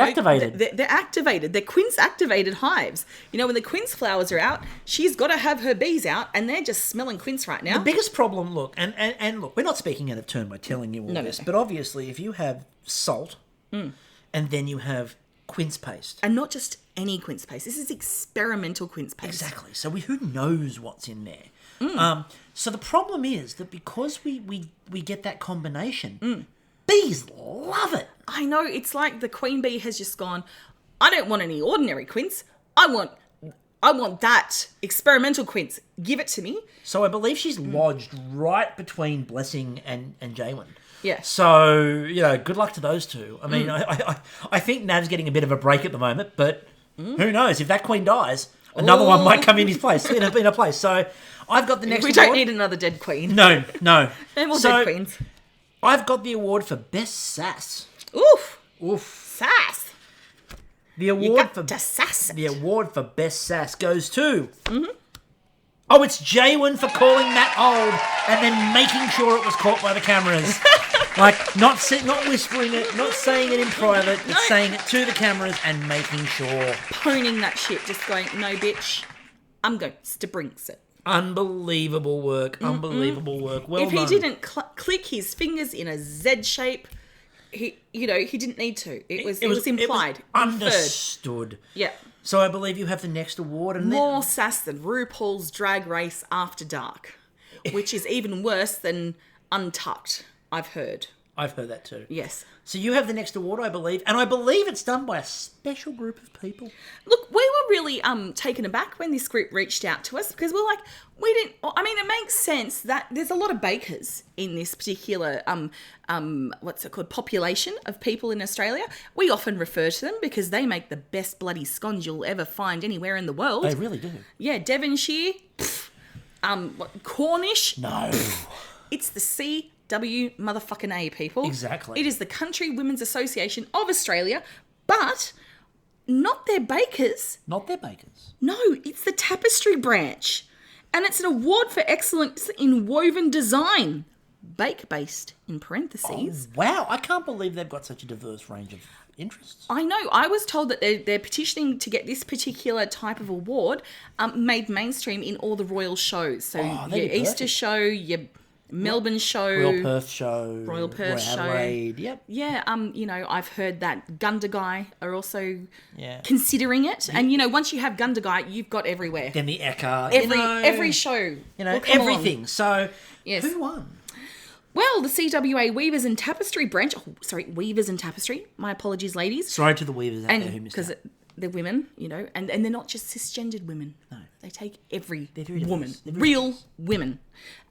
activated. They're activated. They're quince-activated hives. When the quince flowers are out, she's got to have her bees out, and they're just smelling quince right now. The biggest problem, look, and look, we're not speaking out of turn by telling you all this, but obviously if you have salt and then you have quince paste. And not just any quince paste. This is experimental quince paste. Exactly. So who knows what's in there. So the problem is that because we get that combination... Bees love it. I know. It's like the queen bee has just gone, I don't want any ordinary quince. I want that experimental quince. Give it to me. So I believe she's lodged right between Blessing and Jaywin. Yeah. So, good luck to those two. I mean, I think Nav's getting a bit of a break at the moment, but who knows? If that queen dies, another one might come in his place, in a place. So I've got the next We don't need another dead queen. No. No more dead queens. I've got the award for Best Sass. Oof. Sass. The award for Best Sass goes to... Oh, it's Jaywin for calling Matt old and then making sure it was caught by the cameras. not whispering it, not saying it in private, but saying it to the cameras and making sure. Poning that shit, just going, no, bitch, I'm going to bring it. Unbelievable work. Well if done. He didn't click his fingers in a Z shape, he didn't need to. It was implied. It was understood. Yeah. So I believe you have the next award. And more sass than RuPaul's Drag Race After Dark, which is even worse than Untucked, I've heard. I've heard that too. Yes. So you have the next award, I believe, and I believe it's done by a special group of people. Look, we were really taken aback when this group reached out to us because we're like, we didn't. I mean, it makes sense that there's a lot of bakers in this particular what's it called, population of people in Australia. We often refer to them because they make the best bloody scones you'll ever find anywhere in the world. They really do. Yeah, Devonshire, Cornish. No. It's the CW motherfucking A, people. Exactly. It is the Country Women's Association of Australia, but not their bakers. Not their bakers. No, it's the tapestry branch. And it's an award for excellence in woven design. Bake-based, in parentheses. Oh, wow. I can't believe they've got such a diverse range of interests. I know. I was told that they're petitioning to get this particular type of award made mainstream in all the royal shows. So your Easter show, your Melbourne show, Royal Perth show, Royal Adelaide. Yep. Yeah. I've heard that Gundagai are also considering it, and once you have Gundagai, you've got everywhere. Then the Ecca, every show, everything. Along. So yes. Who won? Well, the CWA Weavers and Tapestry branch. Oh, sorry, Weavers and Tapestry. My apologies, ladies. Sorry to the weavers out there who missed because they're women, and they're not just cisgendered women. No, they take every woman, real women.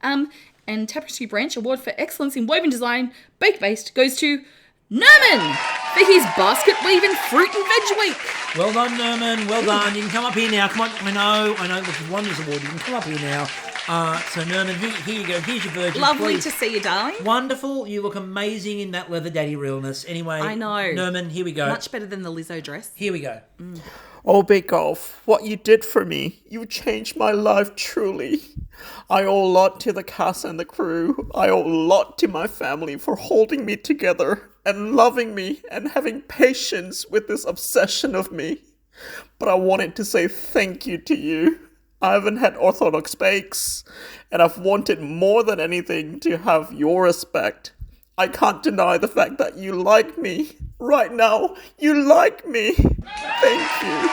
And Tapestry Branch Award for Excellence in Woven Design, Bake-Based, goes to Nerman for his basket weaving fruit and veg week. Well done, Nerman. Well done. You can come up here now. Come on. I know. Look, you've won this award. You can come up here now. So, Nerman, here you go. Here's your Verjie. Lovely Please. to see you, darling. Wonderful. You look amazing in that leather daddy realness. Anyway, I know. Nerman, here we go. Much better than the Lizzo dress. Here we go. Oh, Bakeoff, what you did for me. You changed my life truly. I owe a lot to the cast and the crew. I owe a lot to my family for holding me together and loving me and having patience with this obsession of me. But I wanted to say thank you to you. I haven't had orthodox bakes, and I've wanted more than anything to have your respect. I can't deny the fact that you like me. Right now, you like me. Thank you.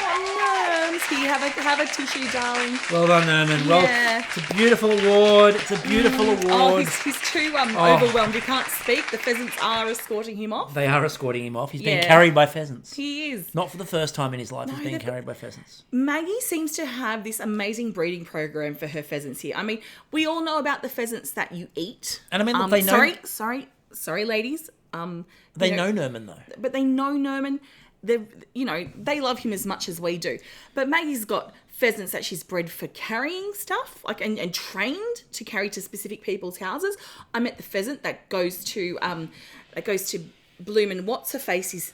Oh, Nerms, here, have a tissue, darling. Well done, Nerman. Yeah. Well, it's a beautiful award. It's a beautiful award. Oh, he's too overwhelmed. He can't speak. The pheasants are escorting him off. They are escorting him off. He's being carried by pheasants. He is. Not for the first time in his life. He's being carried by pheasants. Maggie seems to have this amazing breeding program for her pheasants here. I mean, we all know about the pheasants that you eat. And I mean, they know... Sorry, ladies. They know Nerman, though. But they know Nerman. They love him as much as we do. But Maggie's got pheasants that she's bred for carrying stuff, and trained to carry to specific people's houses. I met the pheasant that goes to Bloom and what's her face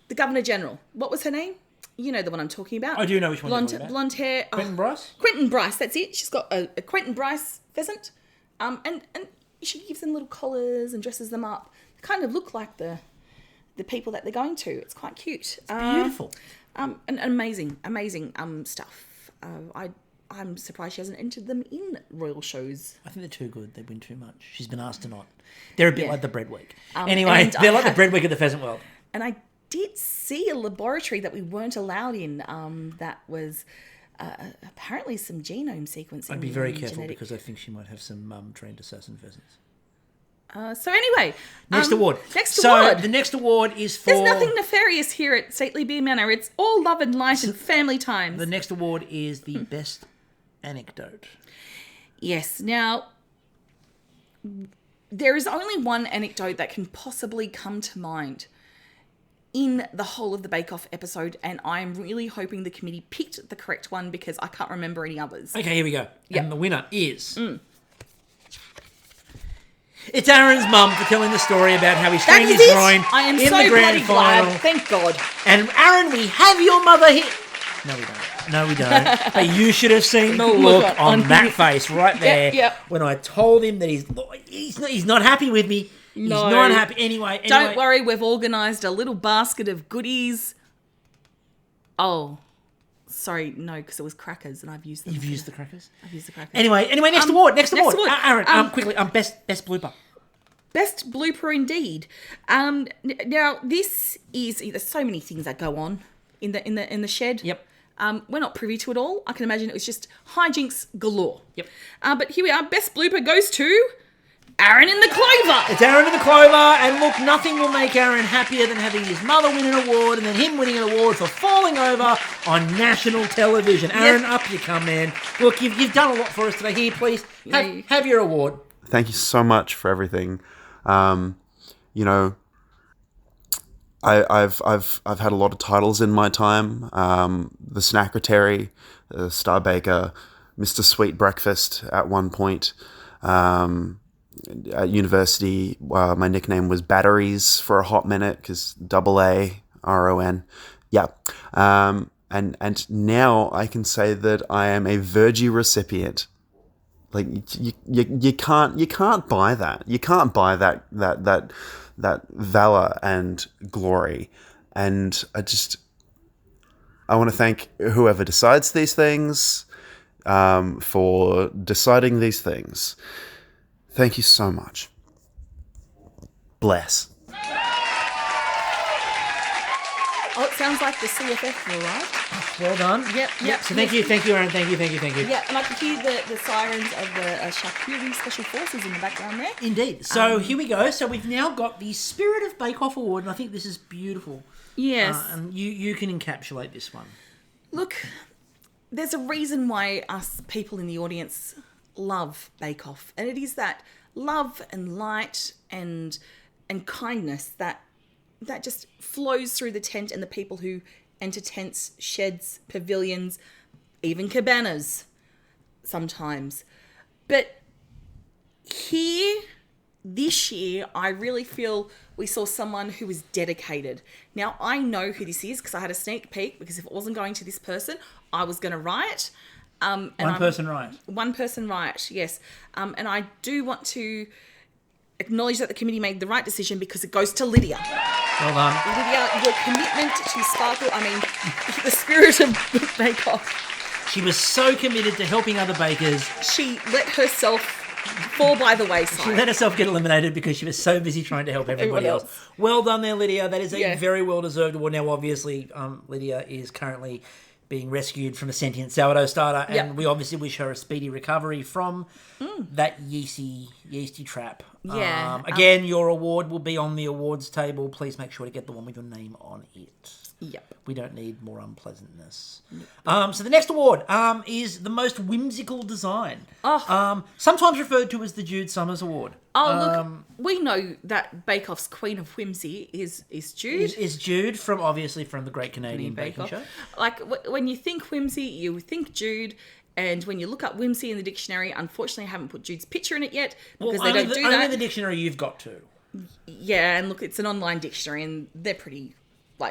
the Governor General. What was her name? You know the one I'm talking about. I do know which one you're talking about. Blonde hair. Quentin Bryce? Quentin Bryce, that's it. She's got a Quentin Bryce pheasant. And she gives them little collars and dresses them up. They kind of look like the people that they're going to. It's quite cute. It's beautiful. And amazing stuff. I'm surprised she hasn't entered them in royal shows. I think they're too good. They win too much. She's been asked to not. They're a bit like the Bread Week. Anyway, they're like the Bread Week of the pheasant world. And I did see a laboratory that we weren't allowed in that was apparently some genome sequencing. I'd be very careful because I think she might have some trained assassin pheasants. So anyway, next award. So the next award is for... There's nothing nefarious here at Statley Beer Manor. It's all love and light and family times. The next award is the best anecdote. Yes. Now, there is only one anecdote that can possibly come to mind in the whole of the Bakeoff episode, and I'm really hoping the committee picked the correct one because I can't remember any others. Okay, here we go. Yep. And the winner is... It's Aaron's mum for telling the story about how he strained his groin in the grand final. Thank God. And Aaron, we have your mother here. No, we don't. But you should have seen the look on that face right there when I told him that he's not happy with me. He's not happy. Anyway. Don't worry, we've organised a little basket of goodies. Oh. Sorry, no, because it was crackers and I've used them. You've used the crackers? I've used the crackers. Anyway, next award. Aaron, quickly, best blooper. Best blooper indeed. Now this is, there's so many things that go on in the shed. Yep. We're not privy to it all. I can imagine it was just hijinks galore. Yep. But here we are. Best blooper goes to Aaron in the Clover. It's Aaron in the Clover, and look, nothing will make Aaron happier than having his mother win an award and then him winning an award for falling over on national television. Aaron, up you come, man. Look, you've done a lot for us today. Here, please, have your award. Thank you so much for everything. You know, I've had a lot of titles in my time. The Snackretary, the Star Baker, Mr. Sweet Breakfast at one point. At university, my nickname was Batteries for a hot minute because AARON. Yeah. And now I can say that I am a Verjie recipient. Like you can't buy that. You can't buy that valor and glory. And I want to thank whoever decides these things for deciding these things. Thank you so much. Bless. Oh, it sounds like the CFF will arrive. Well done. Yep. So thank you, Aaron. Thank you. Yeah, and I can hear the sirens of the charcuterie special forces in the background there. Indeed. So here we go. So we've now got the Spirit of Bakeoff Award, and I think this is beautiful. Yes. And you can encapsulate this one. Look, there's a reason why us people in the audience love Bakeoff, and it is that love and light and kindness that just flows through the tent and the people who enter tents, sheds, pavilions, even cabanas sometimes. But here, this year, I really feel we saw someone who was dedicated. Now, I know who this is because I had a sneak peek, because if it wasn't going to this person, I was going to riot. One person riot, yes. And I do want to acknowledge that the committee made the right decision because it goes to Lydia. Well done. Lydia, your commitment to Sparkle, the spirit of Bakeoff. She was so committed to helping other bakers. She let herself fall by the wayside. She let herself get eliminated because she was so busy trying to help everybody else. Well done there, Lydia. That is a very well-deserved award. Now, obviously, Lydia is currently being rescued from a sentient sourdough starter, and we obviously wish her a speedy recovery from that yeasty trap. Yeah. Again, your award will be on the awards table. Please make sure to get the one with your name on it. Yep. We don't need more unpleasantness. So the next award is the most whimsical design. Sometimes referred to as the Jude Summers Award. Look, we know that Bakeoff's Queen of Whimsy is Jude. Is Jude from the Great Canadian Baking Show. Like, when you think whimsy, you think Jude. And when you look up whimsy in the dictionary, unfortunately I haven't put Jude's picture in it yet because they don't do that. Only the dictionary you've got to. Yeah, and look, it's an online dictionary and they're pretty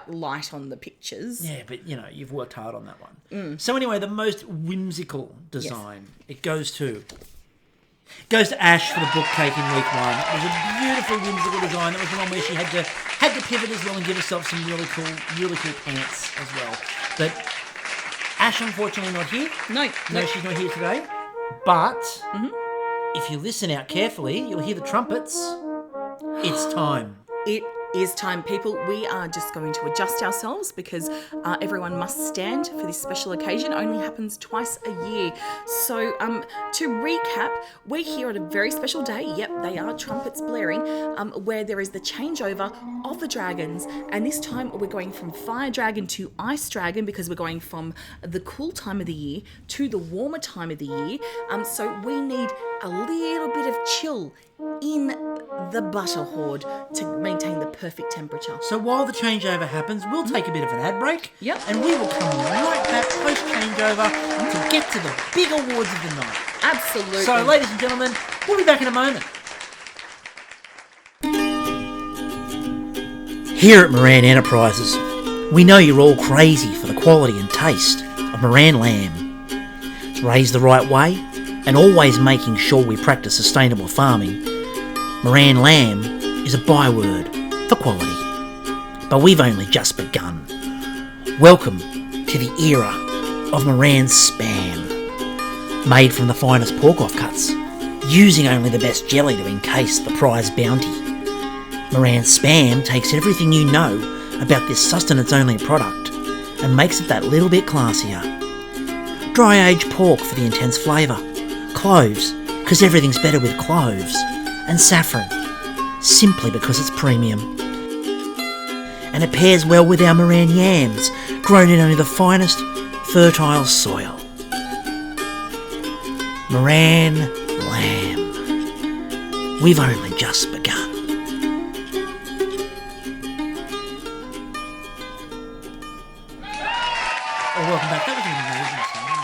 light on the pictures. Yeah, but you've worked hard on that one. So anyway, the most whimsical design, it goes to Ash for the book cake in week 1. It was a beautiful whimsical design. That was the one where she had to pivot as well and give herself some really cool pants as well. But Ash, unfortunately, not here. No, she's not here today. But if you listen out carefully, you'll hear the trumpets. It's time. It is time, people. We are just going to adjust ourselves because everyone must stand for this special occasion. It only happens twice a year. So to recap, we're here at a very special day. Yep, they are trumpets blaring, where there is the changeover of the dragons. And this time we're going from Fire Dragon to Ice Dragon because we're going from the cool time of the year to the warmer time of the year. So we need a little bit of chill in the butter hoard to maintain the perfect temperature. So while the changeover happens, we'll take a bit of an ad break. Yep. And we will come right back post-changeover to get to the big awards of the night. Absolutely. So, ladies and gentlemen, we'll be back in a moment. Here at Moran Enterprises, we know you're all crazy for the quality and taste of Moran lamb. It's raised the right way and always making sure we practice sustainable farming. Moran lamb is a byword for quality. But we've only just begun. Welcome to the era of Moran spam. Made from the finest pork offcuts, using only the best jelly to encase the prize bounty. Moran spam takes everything you know about this sustenance-only product and makes it that little bit classier. Dry-aged pork for the intense flavour. Cloves, because everything's better with cloves. and saffron, simply because it's premium. And it pairs well with our Moran yams, grown in only the finest, fertile soil. Moran lamb. We've only just begun. Oh, welcome back. That was an amazing song.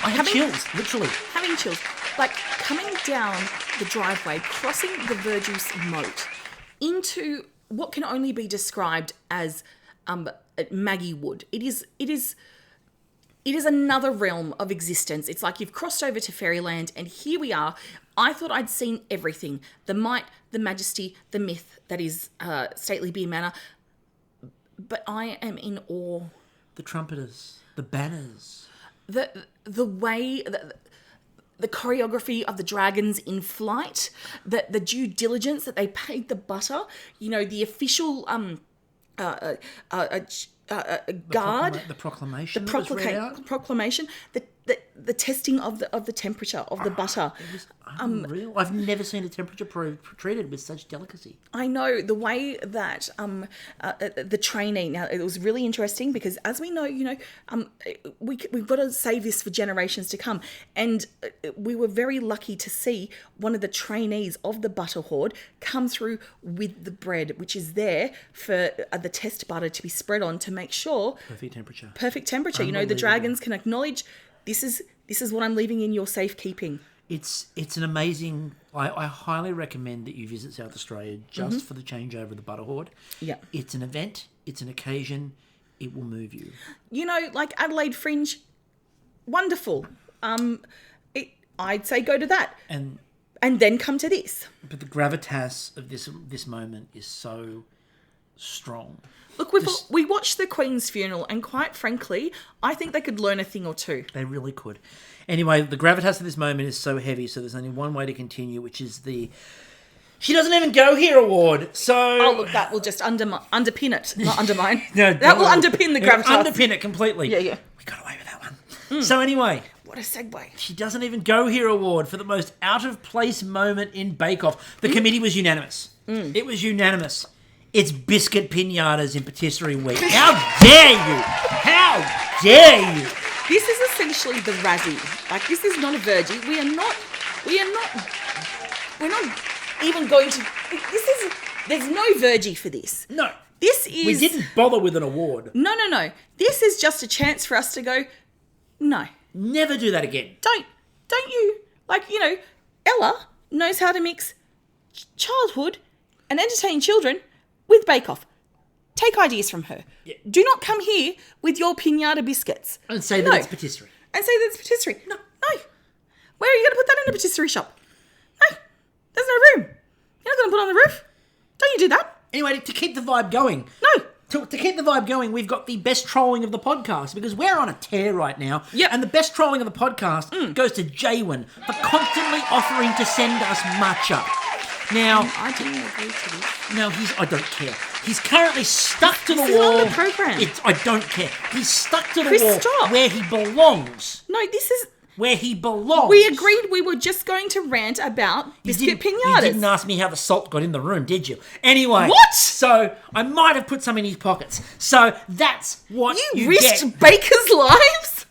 I have chills, literally. Having chills. Like, coming down the driveway, crossing the Verjies moat into what can only be described as Maggie Wood. It is another realm of existence. It's like you've crossed over to fairyland, and here we are. I thought I'd seen everything. The might, the majesty, the myth that is Statley Beer Manor. But I am in awe. The trumpeters, the banners. The way... The choreography of the dragons in flight, the due diligence that they paid the butter, the official guard, the proclamation, proclamation, the testing of the temperature of the butter. It was unreal. I've never seen a temperature treated with such delicacy. I know the way that the trainee. Now it was really interesting because, as we know, we've got to save this for generations to come, and we were very lucky to see one of the trainees of the butter hoard come through with the bread, which is there for the test butter to be spread on to make sure perfect temperature. The dragons can acknowledge. This is what I'm leaving in your safekeeping. It's an amazing... I highly recommend that you visit South Australia just for the changeover of the butter hoard. Yeah. It's an event. It's an occasion. It will move you. Like Adelaide Fringe, wonderful. I'd say go to that. And then come to this. But the gravitas of this moment is so strong. Look, we watched the Queen's funeral, and quite frankly, I think they could learn a thing or two. They really could. Anyway, the gravitas of this moment is so heavy, so there's only one way to continue, which is the "She Doesn't Even Go Here" award. So, look, that will just underpin it, not undermine. No, that will underpin the gravitas. Underpin it completely. Yeah. We got away with that one. So anyway, what a segue. "She Doesn't Even Go Here" award for the most out of place moment in Bakeoff. The committee was unanimous. It was unanimous. It's biscuit pinatas in patisserie week. How dare you? How dare you? This is essentially the Razzie. Like, this is not a Verjie. We're not even going to... There's no Verjie for this. No. This is... We didn't bother with an award. No. This is just a chance for us to go, no. Never do that again. Don't you... Ella knows how to mix childhood and entertain children with Bakeoff. Take ideas from her. Yeah. Do not come here with your pinata biscuits. And say that it's patisserie. No. Where are you going to put that in a patisserie shop? No. There's no room. You're not going to put it on the roof. Don't you do that. Anyway, to keep the vibe going. No. To keep the vibe going, we've got the best trolling of the podcast because we're on a tear right now. Yep. And the best trolling of the podcast goes to Jaywin for constantly offering to send us matcha. Now, I didn't agree to this. No, I don't care. He's currently stuck to the wall. This is on the program. I don't care. He's stuck to the Chris, wall stop. where he belongs. No, this is... Where he belongs. We agreed we were just going to rant about biscuit pinatas. You didn't ask me how the salt got in the room, did you? Anyway. What? So, I might have put some in his pockets. So, that's what you risked get. bakers' lives?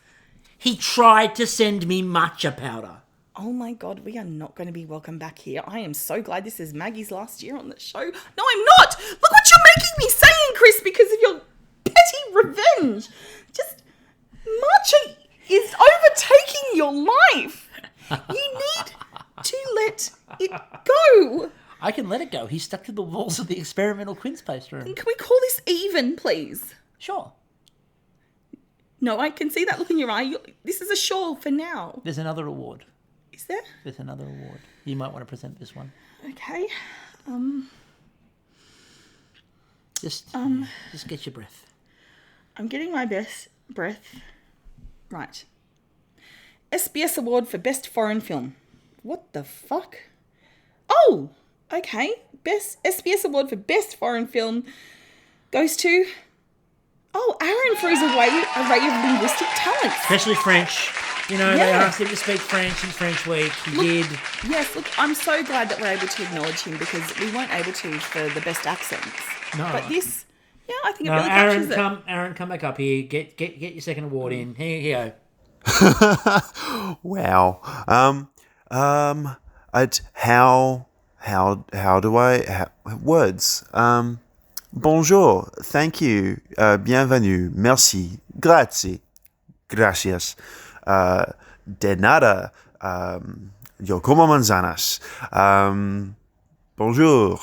He tried to send me matcha powder. Oh my God, we are not going to be welcome back here. I am so glad this is Maggie's last year on the show. No, I'm not. Look what you're making me saying, Chris, because of your petty revenge. Just, matcha is overtaking your life. You need to let it go. I can let it go. He's stuck to the walls of the experimental Quinspace room. Can we call this even, please? Sure. No, I can see that look in your eye. This is a shawl for now. There's another award. Is there? There's another award. You might want to present this one. Okay. Just get your breath. I'm getting my best breath. Right. SBS Award for Best Foreign Film. What the fuck? Oh, okay. Best SBS Award for Best Foreign Film goes to... Oh, Aaron for his array of linguistic talents. Especially French. They asked him to speak French in French Week. He did. Yes, look, I'm so glad that we're able to acknowledge him because we weren't able to for the best accents. No. But this, I think it really captures it. Aaron, come back up here. Get your second award in. Here you go. Wow. How do I words? Bonjour, thank you, bienvenue, merci, grazie, gracias, de nada, yo como manzanas, bonjour,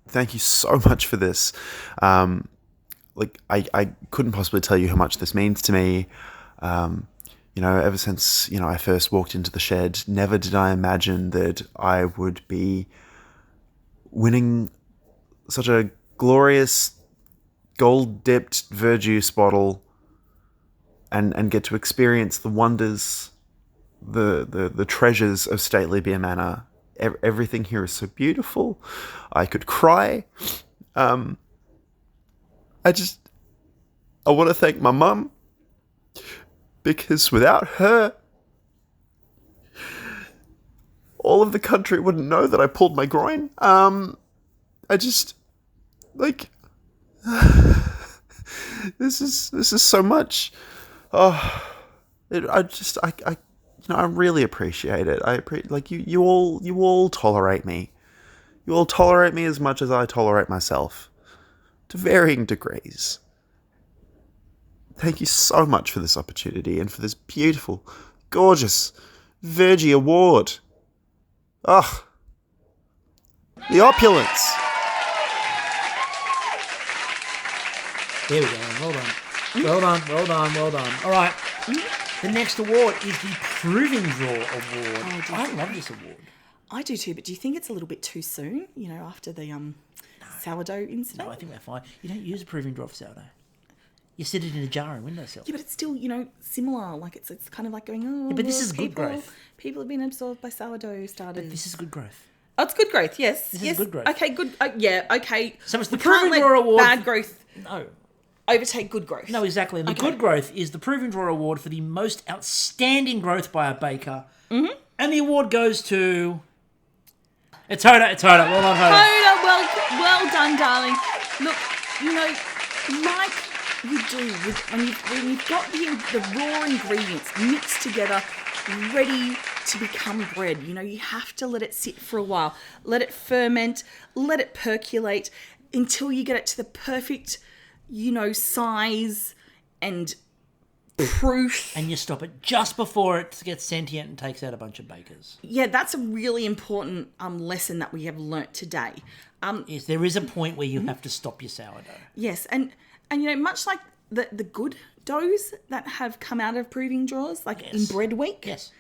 thank you so much for this. I couldn't possibly tell you how much this means to me. Ever since, I first walked into the shed, never did I imagine that I would be winning such a glorious gold-dipped Verjuice bottle and get to experience the wonders, the treasures of Statley Beer Manor. Everything here is so beautiful. I could cry. I want to thank my mum, because without her, all of the country wouldn't know that I pulled my groin. This is so much. I really appreciate it. You all tolerate me. You all tolerate me as much as I tolerate myself, to varying degrees. Thank you so much for this opportunity and for this beautiful, gorgeous Verjie award. Ugh. The opulence. There we go. Well done. All right. The next award is the Proving Draw Award. I love this award. I do too, but do you think it's a little bit too soon, after the sourdough incident? No, I think we're fine. You don't use a Proving Draw for sourdough. You sit it in a jar and windowsill. Yeah, but it's still, similar. Like it's kind of like going, oh. Yeah, but this is good growth. People have been absorbed by sourdough starters. But this is good growth. Oh, it's good growth. Yes. This is good growth. Okay, good. Okay. So it's the Proving Draw Award. Bad growth. No. Overtake good growth. No, exactly. And the good growth is the Proving Draw Award for the most outstanding growth by a baker. Mm-hmm. And the award goes to... It's Hoda. Well done, Hoda. Hoda, well done, darling. Look, like you do when you've got the raw ingredients mixed together, ready to become bread. You have to let it sit for a while. Let it ferment, let it percolate until you get it to the perfect, size and proof. And you stop it just before it gets sentient and takes out a bunch of bakers. Yeah, that's a really important lesson that we have learnt today. Yes, there is a point where you have to stop your sourdough. Yes, and much like the good doughs that have come out of proving draws, in Bread Week. Yes.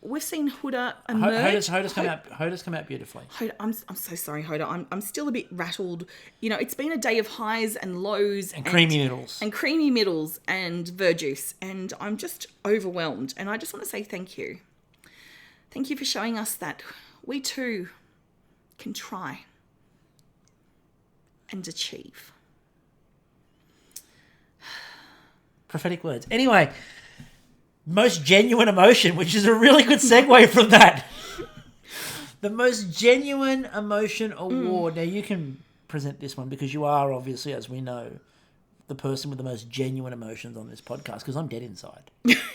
We've seen Hoda emerge. Hoda's come out beautifully. Hoda, I'm so sorry, Hoda. I'm still a bit rattled. It's been a day of highs and lows and creamy middles and Verjuice, and I'm just overwhelmed. And I just want to say thank you. Thank you for showing us that we too can try and achieve. Prophetic words. Anyway, most genuine emotion, which is a really good segue from that. The most genuine emotion award. Now you can present this one because you are obviously, as we know, the person with the most genuine emotions on this podcast, because I'm dead inside.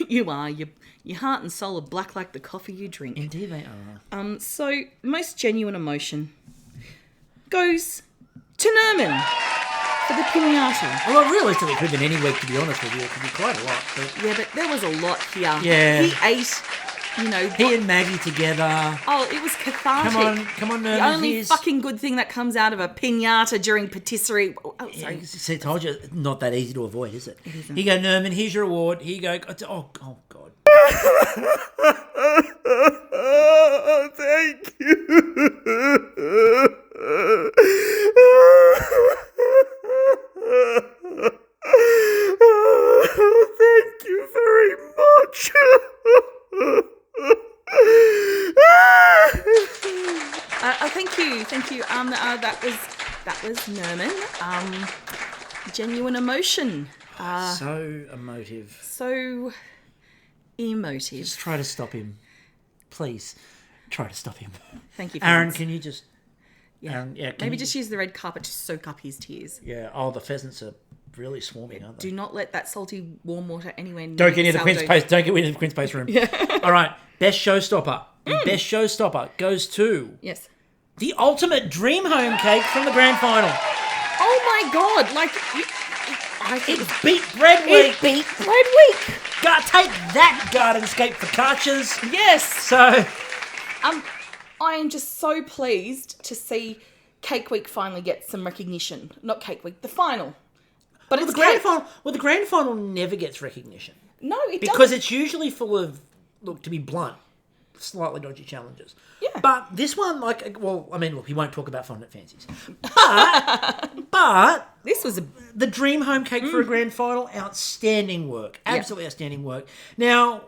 You are. Your heart and soul are black like the coffee you drink. Indeed they are. So most genuine emotion goes to Nerman for the pinata. Well, realistically, it could have been any week, to be honest with you. It could be quite a lot. But... Yeah, but there was a lot here. Yeah. He ate, He and Maggie together. Oh, it was cathartic. Come on, Nerman. The only fucking good thing that comes out of a pinata during patisserie... Oh, sorry. See, I told you, it's not that easy to avoid, is it? It isn't. Here you go, Nerman, here's your award. Here you go. Oh God. Thank you. Thank you very much. Thank you. That was Nerman. Genuine emotion. So emotive. So emotive. Just try to stop him. Please, try to stop him. Thank you, Aaron, pheasants. can you just... Yeah. Aaron, yeah, Maybe just use the red carpet to soak up his tears. Yeah. Oh, the pheasants are really swarming, aren't they? Do not let that salty warm water anywhere near Don't get near the sourdough. Queen's Post. Don't get near the Queen's Post room. Yeah. All right. Best showstopper. The best showstopper goes to... Yes. The ultimate dream home cake from the grand final. Oh my God! Like, It beat bread week. it beat bread week. Take that, Gardenscape focaccias. Yes. So, I am just so pleased to see Cake Week finally get some recognition. Not Cake Week, the final. But it's the grand cake. final. Well, the grand final never gets recognition No, it because doesn't. it's usually full of, look, to be blunt, slightly dodgy challenges. Yeah. But this one, like, well, I mean, look, we won't talk about fondant fancies, but This was the dream home cake for a grand final, outstanding work, absolutely outstanding work. Now,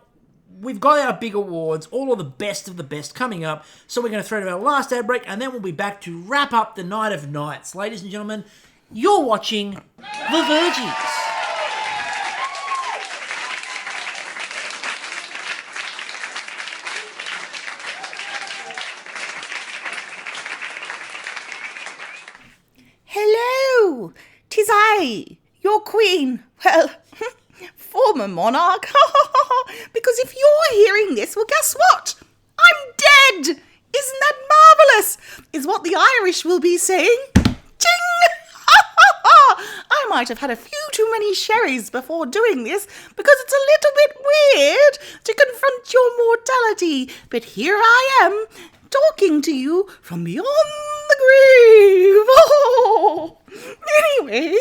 we've got our big awards, all of the best coming up, so we're going to throw to our last ad break, and then we'll be back to wrap up the night of nights. Ladies and gentlemen, you're watching The Verjies. Hello, 'tis I, your queen. Well, former monarch. Because if you're hearing this, well, guess what? I'm dead. Isn't that marvellous? Is what the Irish will be saying. Ting! I might have had a few too many sherries before doing this, because it's a little bit weird to confront your mortality. But here I am, talking to you from beyond the grave. Oh. Anyway,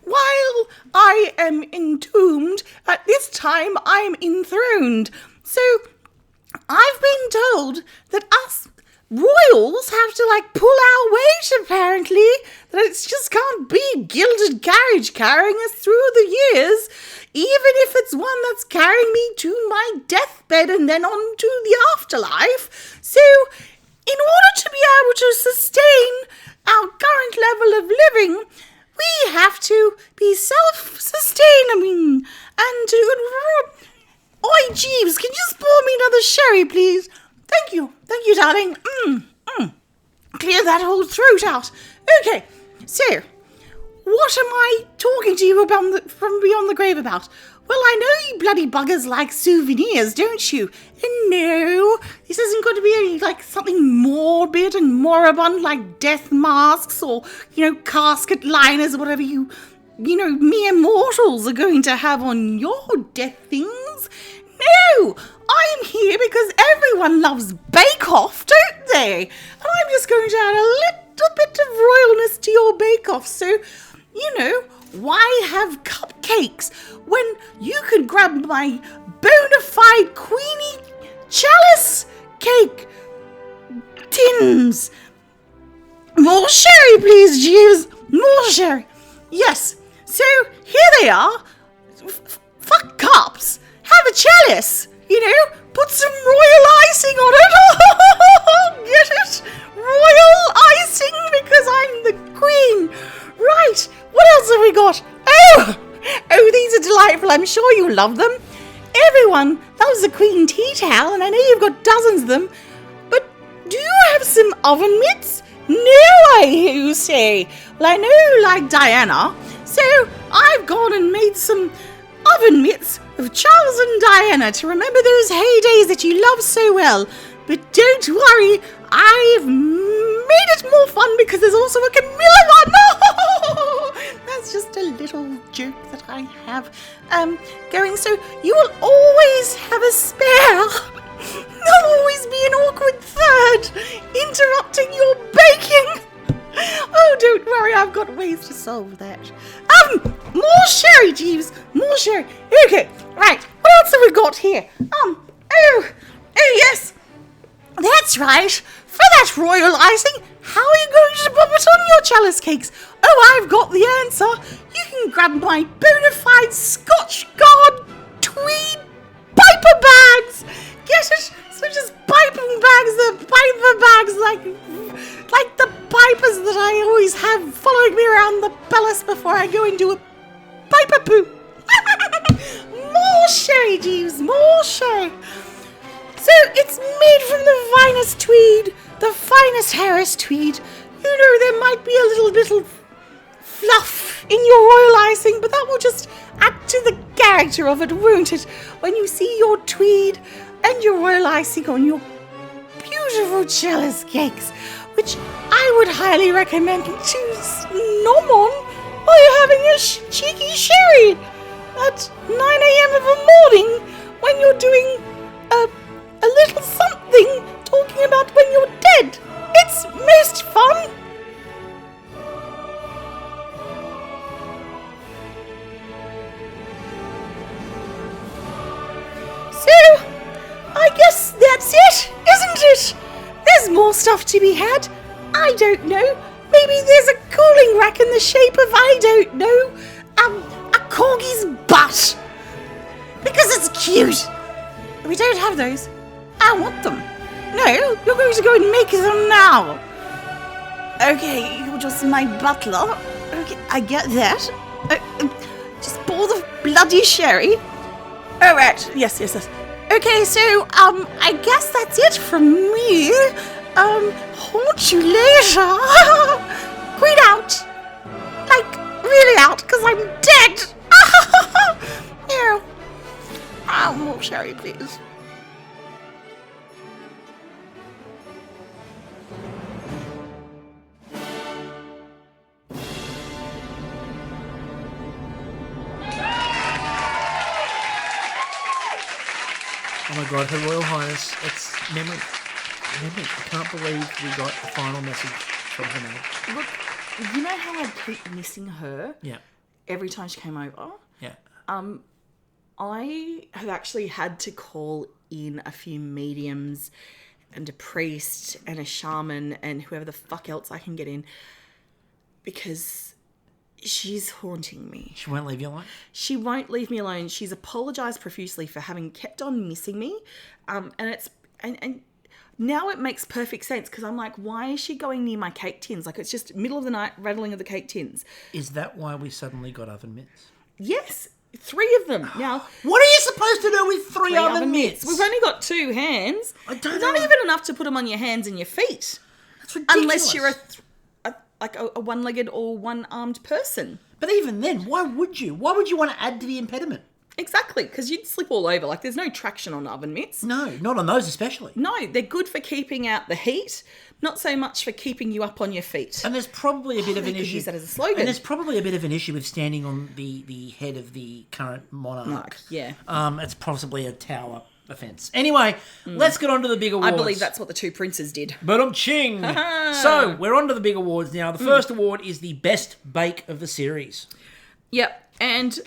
while I am entombed, at this time I'm enthroned. So I've been told that us royals have to, like, pull our weight, apparently. That it just can't be a gilded carriage carrying us through the years, even if it's one that's carrying me to my deathbed and then on to the afterlife. So, in order to be able to sustain our current level of living, we have to be self-sustaining and to... Oi, Jeeves, can you just pour me another sherry, please? Thank you, darling. Clear that whole throat out. Okay, so, what am I talking to you about from beyond the grave about? Well, I know you bloody buggers like souvenirs, don't you? And no, this isn't going to be like something morbid and moribund like death masks or, casket liners or whatever you mere mortals are going to have on your death things. No, I'm here because everyone loves Bakeoff, don't they? And I'm just going to add a little bit of royalness to your Bakeoff. So, why have cupcakes when you could grab my bona fide Queenie chalice cake tins? More sherry, please, Jeeves. More sherry. Yes. So, here they are. Fuck cups. Have a chalice. Put some royal icing on it. Get it? Royal icing because I'm the queen. Right. What else have we got? Oh, these are delightful. I'm sure you love them. Everyone loves the queen tea towel, and I know you've got dozens of them. But do you have some oven mitts? No, I hear you say. Well, I know you like Diana, so I've gone and made some oven mitts of Charles and Diana to remember those heydays that you love so well. But don't worry, I've made it more fun because there's also a Camilla one. That's just a little joke that I have going. So you will always have a spare. There'll always be an awkward third interrupting your baking. Oh, don't worry, I've got ways to solve that. More sherry, Jeeves. More sherry. Okay, right. What else have we got here? Oh, yes. That's right. For that royal icing, how are you going to pop it on your chalice cakes? Oh, I've got the answer. You can grab my bona fide Scotch Guard tweed piper bags. Get it? So just piping bags, the piper bags, like the pipers that I always have following me around the palace before I go into a piper poo. More sherry, Jeeves, more sherry. So it's made from the finest tweed, the finest Harris tweed. You know, there might be a little fluff in your royal icing, but that will just add to the character of it, won't it? When you see your tweed and your royal icing on your beautiful chalice cakes, which I would highly recommend to nom on while you're having a cheeky sherry at 9 a.m. of a morning when you're doing a little something talking about when you're dead. It's most fun. So, I guess that's it, isn't it? There's more stuff to be had. I don't know. Maybe there's a cooling rack in the shape of, I don't know, a corgi's butt. Because it's cute. We don't have those. I want them. No, you're going to go and make them now. Okay, you're just my butler. Okay, I get that. Just pour the bloody sherry. All right. Yes. Okay, so, I guess that's it from me. Haunt you later. Quit out. Like, really out, because I'm dead. Yeah. More sherry, please. Oh my God, Her Royal Highness, it's memory. I can't believe we got the final message from her now. Look, you know how I keep missing her? Yeah. Every time she came over? Yeah. I have actually had to call in a few mediums and a priest and a shaman and whoever the fuck else I can get in because she's haunting me. She won't leave you alone? She won't leave me alone. She's apologised profusely for having kept on missing me. And now it makes perfect sense because I'm like, why is she going near my cake tins? Like, it's just middle of the night rattling of the cake tins. Is that why we suddenly got oven mitts? Yes, 3 of them. Now, what are you supposed to do with three oven mitts? We've only got 2 hands. I don't Not know. even enough to put them on your hands and your feet. That's ridiculous. Unless you're a one-legged or one-armed person. But even then, why would you? Why would you want to add to the impediment? Exactly, because you'd slip all over. Like, there's no traction on oven mitts. No, not on those especially. No, they're good for keeping out the heat, not so much for keeping you up on your feet. And there's probably a bit of an issue. Use that as a slogan. And there's probably a bit of an issue with standing on the head of the current monarch. Yeah. It's possibly a tower offence. Anyway, let's get on to the big awards. I believe that's what the 2 princes did. But ching. So, we're on to the big awards now. The first award is the best bake of the series. Yep, and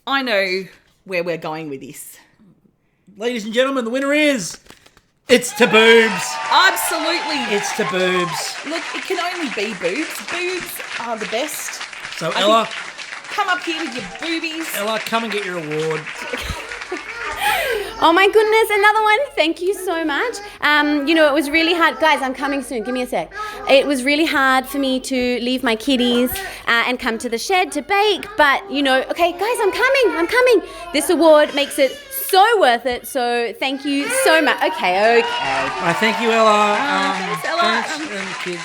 I know where we're going with this. Ladies and gentlemen, the winner is... It's to boobs. Absolutely. It's to boobs. Look, it can only be boobs. Boobs are the best. So, Ella... Come up here with your boobies. Ella, come and get your award. Oh my goodness, another one. Thank you so much. It was really hard. Guys, I'm coming soon. Give me a sec. It was really hard for me to leave my kiddies and come to the shed to bake. But, okay, guys, I'm coming. This award makes it so worth it. So thank you so much. Okay. Thank you, Ella. Thanks, Ella. Thanks, kids.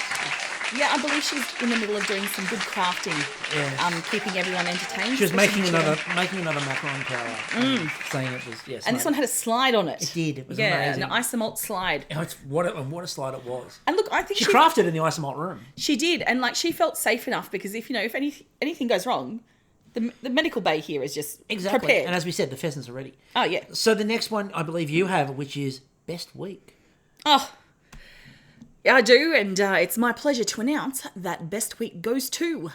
Yeah, I believe she's in the middle of doing some good crafting. Yeah. Keeping everyone entertained. She was making another macaron tower. Saying it was yes. And this one had a slide on it. It did. It was amazing. An isomalt slide. Oh, what a slide it was. And look, I think she crafted in the isomalt room. She did, and she felt safe enough because if anything goes wrong, the medical bay here is just prepared. And as we said, the pheasants are ready. Oh yeah. So the next one I believe you have, which is best week. Oh. Yeah, I do, and it's my pleasure to announce that best week goes to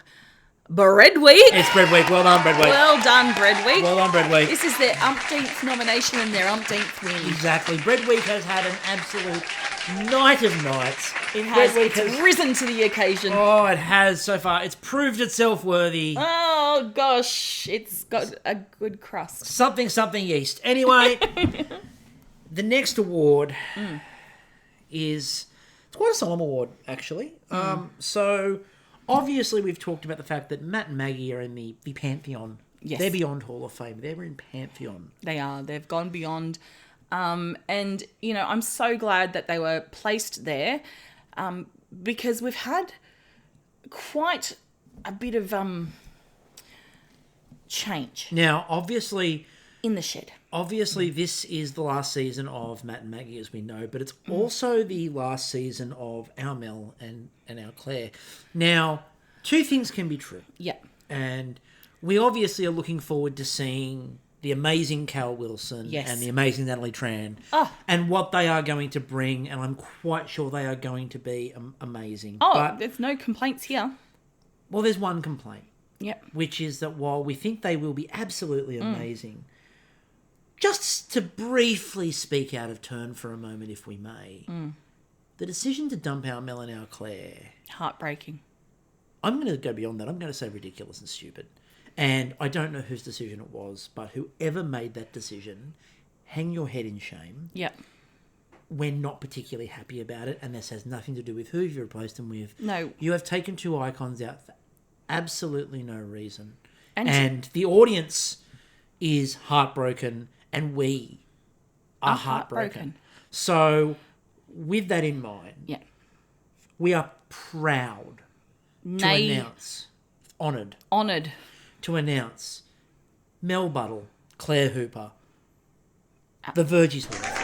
Bread Week. It's Bread Week. Well done, Bread Week. Well done, Bread Week. Well done, Bread Week. This is their umpteenth nomination and their umpteenth win. Exactly. Bread Week has had an absolute night of nights. It has. It's risen to the occasion. Oh, it has so far. It's proved itself worthy. Oh, gosh. It's got a good crust. Something yeast. Anyway, the next award is... It's quite a solemn award, actually. So, obviously, we've talked about the fact that Matt and Maggie are in the pantheon Yes. They're beyond Hall of Fame. They're in Pantheon. They are. They've gone beyond. And, I'm so glad that they were placed there because we've had quite a bit of change. Now, obviously... in the shed. Obviously, this is the last season of Matt and Maggie, as we know, but it's also the last season of our Mel and our Claire. Now, two things can be true. Yeah. And we obviously are looking forward to seeing the amazing Cal Wilson and the amazing Natalie Tran and what they are going to bring, and I'm quite sure they are going to be amazing. Oh, but, there's no complaints here. Well, there's one complaint. Yep. Which is that while we think they will be absolutely amazing... Just to briefly speak out of turn for a moment, if we may, the decision to dump our Mel and our Claire... Heartbreaking. I'm going to go beyond that. I'm going to say ridiculous and stupid. And I don't know whose decision it was, but whoever made that decision, hang your head in shame. Yep. We're not particularly happy about it, and this has nothing to do with who you've replaced them with. No. You have taken two icons out for absolutely no reason. And the audience is heartbroken... and we are heartbroken. So, with that in mind, we are proud to announce, honoured to announce Mel Buttle, Claire Hooper, the Verjies Hall.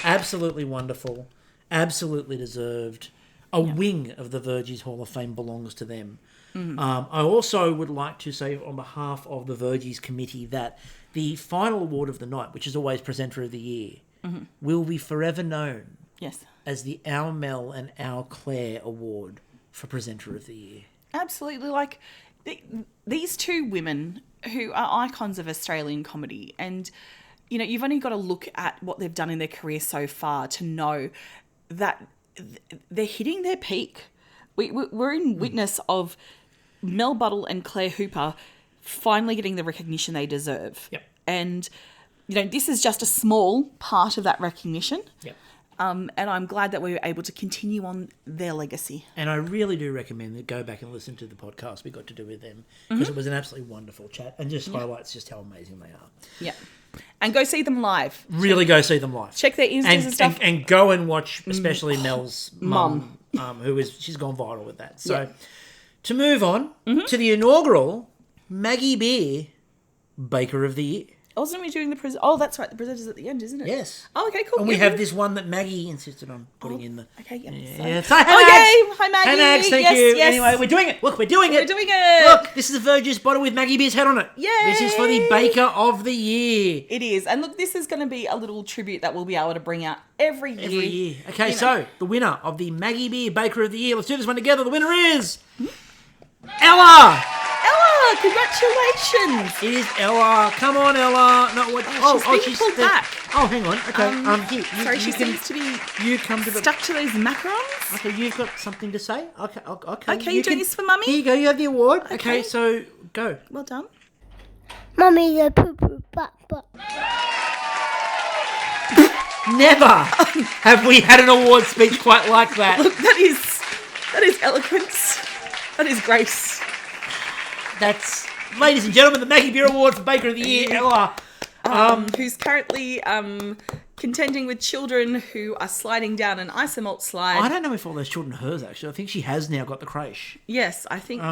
Absolutely wonderful, absolutely deserved. A wing of the Verjies Hall of Fame belongs to them. I also would like to say on behalf of the Verjies committee that the final award of the night, which is always Presenter of the Year, will be forever known as the Our Mel and Our Claire Award for Presenter of the Year. Absolutely. Like, these two women who are icons of Australian comedy, and... you've only got to look at what they've done in their career so far to know that they're hitting their peak. We're in witness of Mel Buttle and Claire Hooper finally getting the recognition they deserve. Yep. And, this is just a small part of that recognition. Yep. And I'm glad that we were able to continue on their legacy. And I really do recommend that go back and listen to the podcast we got to do with them because it was an absolutely wonderful chat and just highlights just how amazing they are. Yeah. And go see them live. Really go see them live. Check their Instas and stuff. And go and watch especially Mel's mum, she's gone viral with that. So to move on to the inaugural Maggie Beer Baker of the Year. Wasn't we doing the present? Oh, that's right. The present is at the end, isn't it? Yes. Oh, okay, cool. And we have this one that Maggie insisted on putting in the... Okay, yeah. Yeah. So, hi, Mags. Hi, Maggie. Hi, Mags. Thank you. Yes. Anyway, we're doing it. Look, we're doing it. We're doing it. Look, this is a Verjies bottle with Maggie Beer's head on it. Yay. This is for the Baker of the Year. It is. And look, this is going to be a little tribute that we'll be able to bring out every year. Okay, so the winner of the Maggie Beer Baker of the Year, let's do this one together. The winner is... Ella! Congratulations! It is Ella. Come on, Ella. No, what? She's pulled back. Oh, hang on. Okay. Sorry, she seems to be stuck to those macarons. Okay, you've got something to say. Okay. Okay, you doing this for Mummy? Here you go. You have the award. Okay, so go. Well done. Mummy, the poo-poo butt. Never have we had an award speech quite like that. Look, that is eloquence. That is grace. That's, ladies and gentlemen, the Maggie Beer Award for Baker of the Year, Ella. Who's currently contending with children who are sliding down an isomalt slide. I don't know if all those children are hers, actually. I think she has now got the creche. Yes, I think...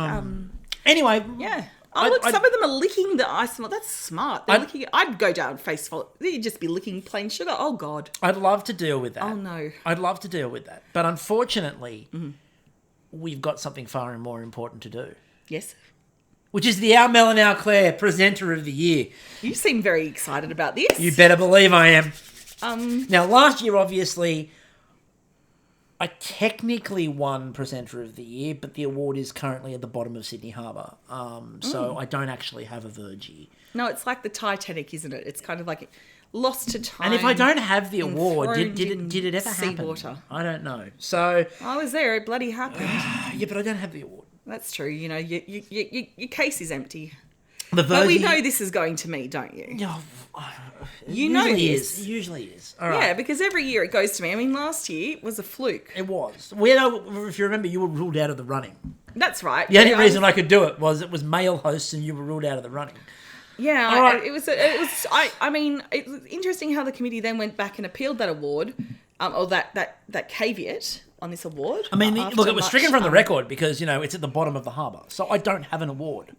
anyway... Yeah. Oh, look, some of them are licking the isomalt. That's smart. They're licking it. I'd go down face full. You'd just be licking plain sugar. Oh, God. I'd love to deal with that. Oh, no. I'd love to deal with that. But unfortunately, we've got something far and more important to do. Yes. Which is the Our Mel and Our Claire Presenter of the Year. You seem very excited about this. You better believe I am. Now, last year, obviously, I technically won Presenter of the Year, but the award is currently at the bottom of Sydney Harbour. So I don't actually have a Verjie. No, it's like the Titanic, isn't it? It's kind of like lost to time. And if I don't have the award, did it ever happen? Seawater. I don't know. So I was there. It bloody happened. Yeah, but I don't have the award. That's true. You know, your case is empty. But we know this is going to me, don't you? You know It this. usually is. All right. Yeah, because every year it goes to me. I mean, last year was a fluke. It was. If you remember, you were ruled out of the running. That's right. The only reason I could do it was male hosts and you were ruled out of the running. Yeah, All right. it was. I mean, it was interesting how the committee then went back and appealed that award, or that caveat on this award. I mean, look, it was stricken from the record because, you know, it's at the bottom of the harbour. So I don't have an award.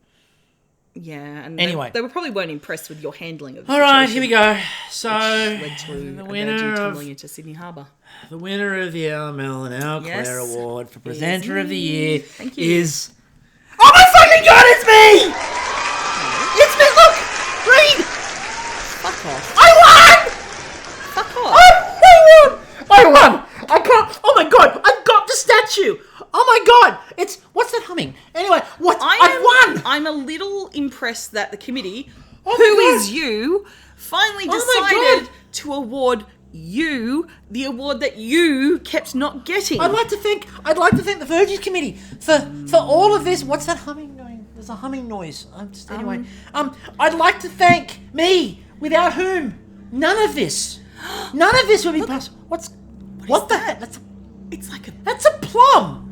Yeah, and anyway, they probably weren't impressed with your handling of the All right, here we go. So, led to the a winner Verjie of tumbling into Sydney Harbour. The winner of the LML and Our Claire Award for Presenter of the Year Thank you. is... Oh my fucking god, it's me! It's me, look! Read! Fuck off. I won! Fuck off. I won! I can't... Oh my god, I've got the statue! Oh my god! It's... What's that humming? Anyway, I've won! I'm a little impressed that the committee, Oh my who God. is you, finally Oh my decided God. to award you the award that you kept not getting. I'd like to thank the Verjies committee for all of this. What's that humming going? There's a humming noise. Anyway, I'd like to thank me, without whom none of this would be possible. What that? That's a plum.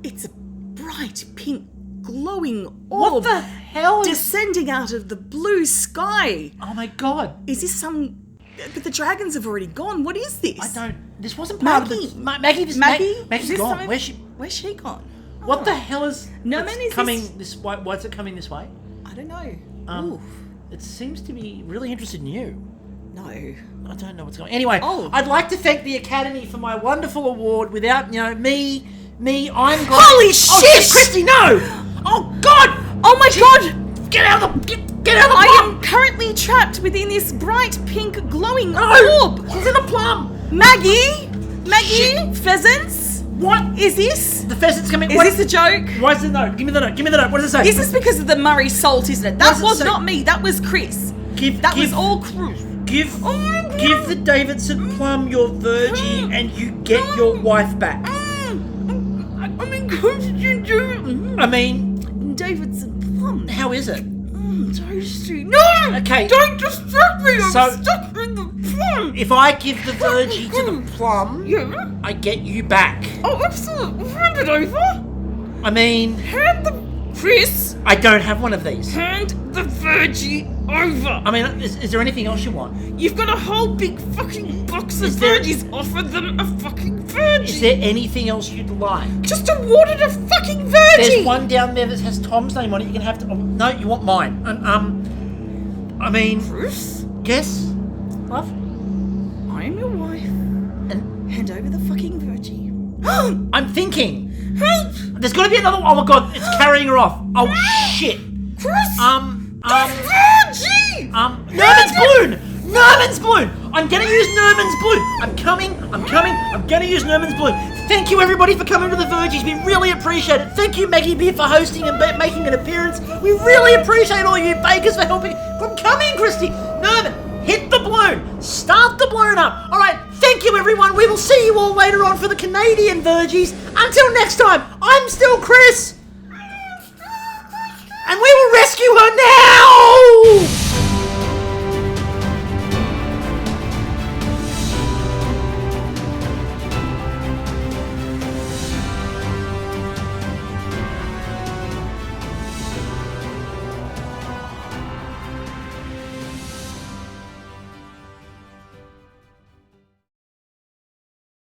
It's a bright pink glowing What orb. the hell is... descending out of the blue sky. Oh my god. Is this some... But the dragons have already gone. What is this? I don't... This wasn't part of the... Maggie's Is gone. this Where's she gone? What the hell is... No, what's man, is coming this way? Why's it coming this way? I don't know. Oof. It seems to be really interested in you. No. I don't know what's going on. Anyway, I'd like to thank the Academy for my wonderful award. Without, me, I'm glad... Holy Oh, shit! Christy, no! Oh, God! Oh my god! Get out of the... Get out of the I plum! am currently trapped within this bright pink glowing No! orb. She's in a plum! Maggie, pheasants. What is this? The pheasant's coming. Is this a joke? Why is the note? Give me the note. What does it say? This is because of the Murray salt, isn't it? That was not me. That was Chris. Was all Chris. Give the Davidson plum your Verjie and you get your wife back. I mean, Davidson plum. How is it? Tasty. No! Okay. Don't distract me. I'm So- stuck in the plum. If I give the Verjie to the plum, I get you back. Oh, excellent. Hand it over. I mean, Hand the Chris. I don't have one of these. Hand the Verjie over. I mean, is there anything else you want? You've got a whole big fucking box of Is there- Verjies. Offer them a fucking Verjie. Is there anything else you'd like? Just awarded a fucking Verjie. There's one down there that has Tom's name on it. You can have to. Oh, no, you want mine. I mean, Bruce. Guess, love. I'm your wife. And hand over the fucking Verjie. I'm thinking. Help! There's got to be another. Oh my god, it's carrying her off. Oh shit. Chris. Verjie. Nerman's balloon. I'm gonna use Nerman's balloon. I'm gonna use Nerman's balloon. Thank you everybody for coming to the Verjies. We really appreciate it. Thank you Maggie Beer for hosting and making an appearance. We really appreciate all you bakers for helping. I'm coming, Christy. Nerman, hit the balloon. Start the balloon up. All right. Thank you everyone. We will see you all later on for the Canadian Verjies. Until next time, I'm still Chris. And we will rescue her now!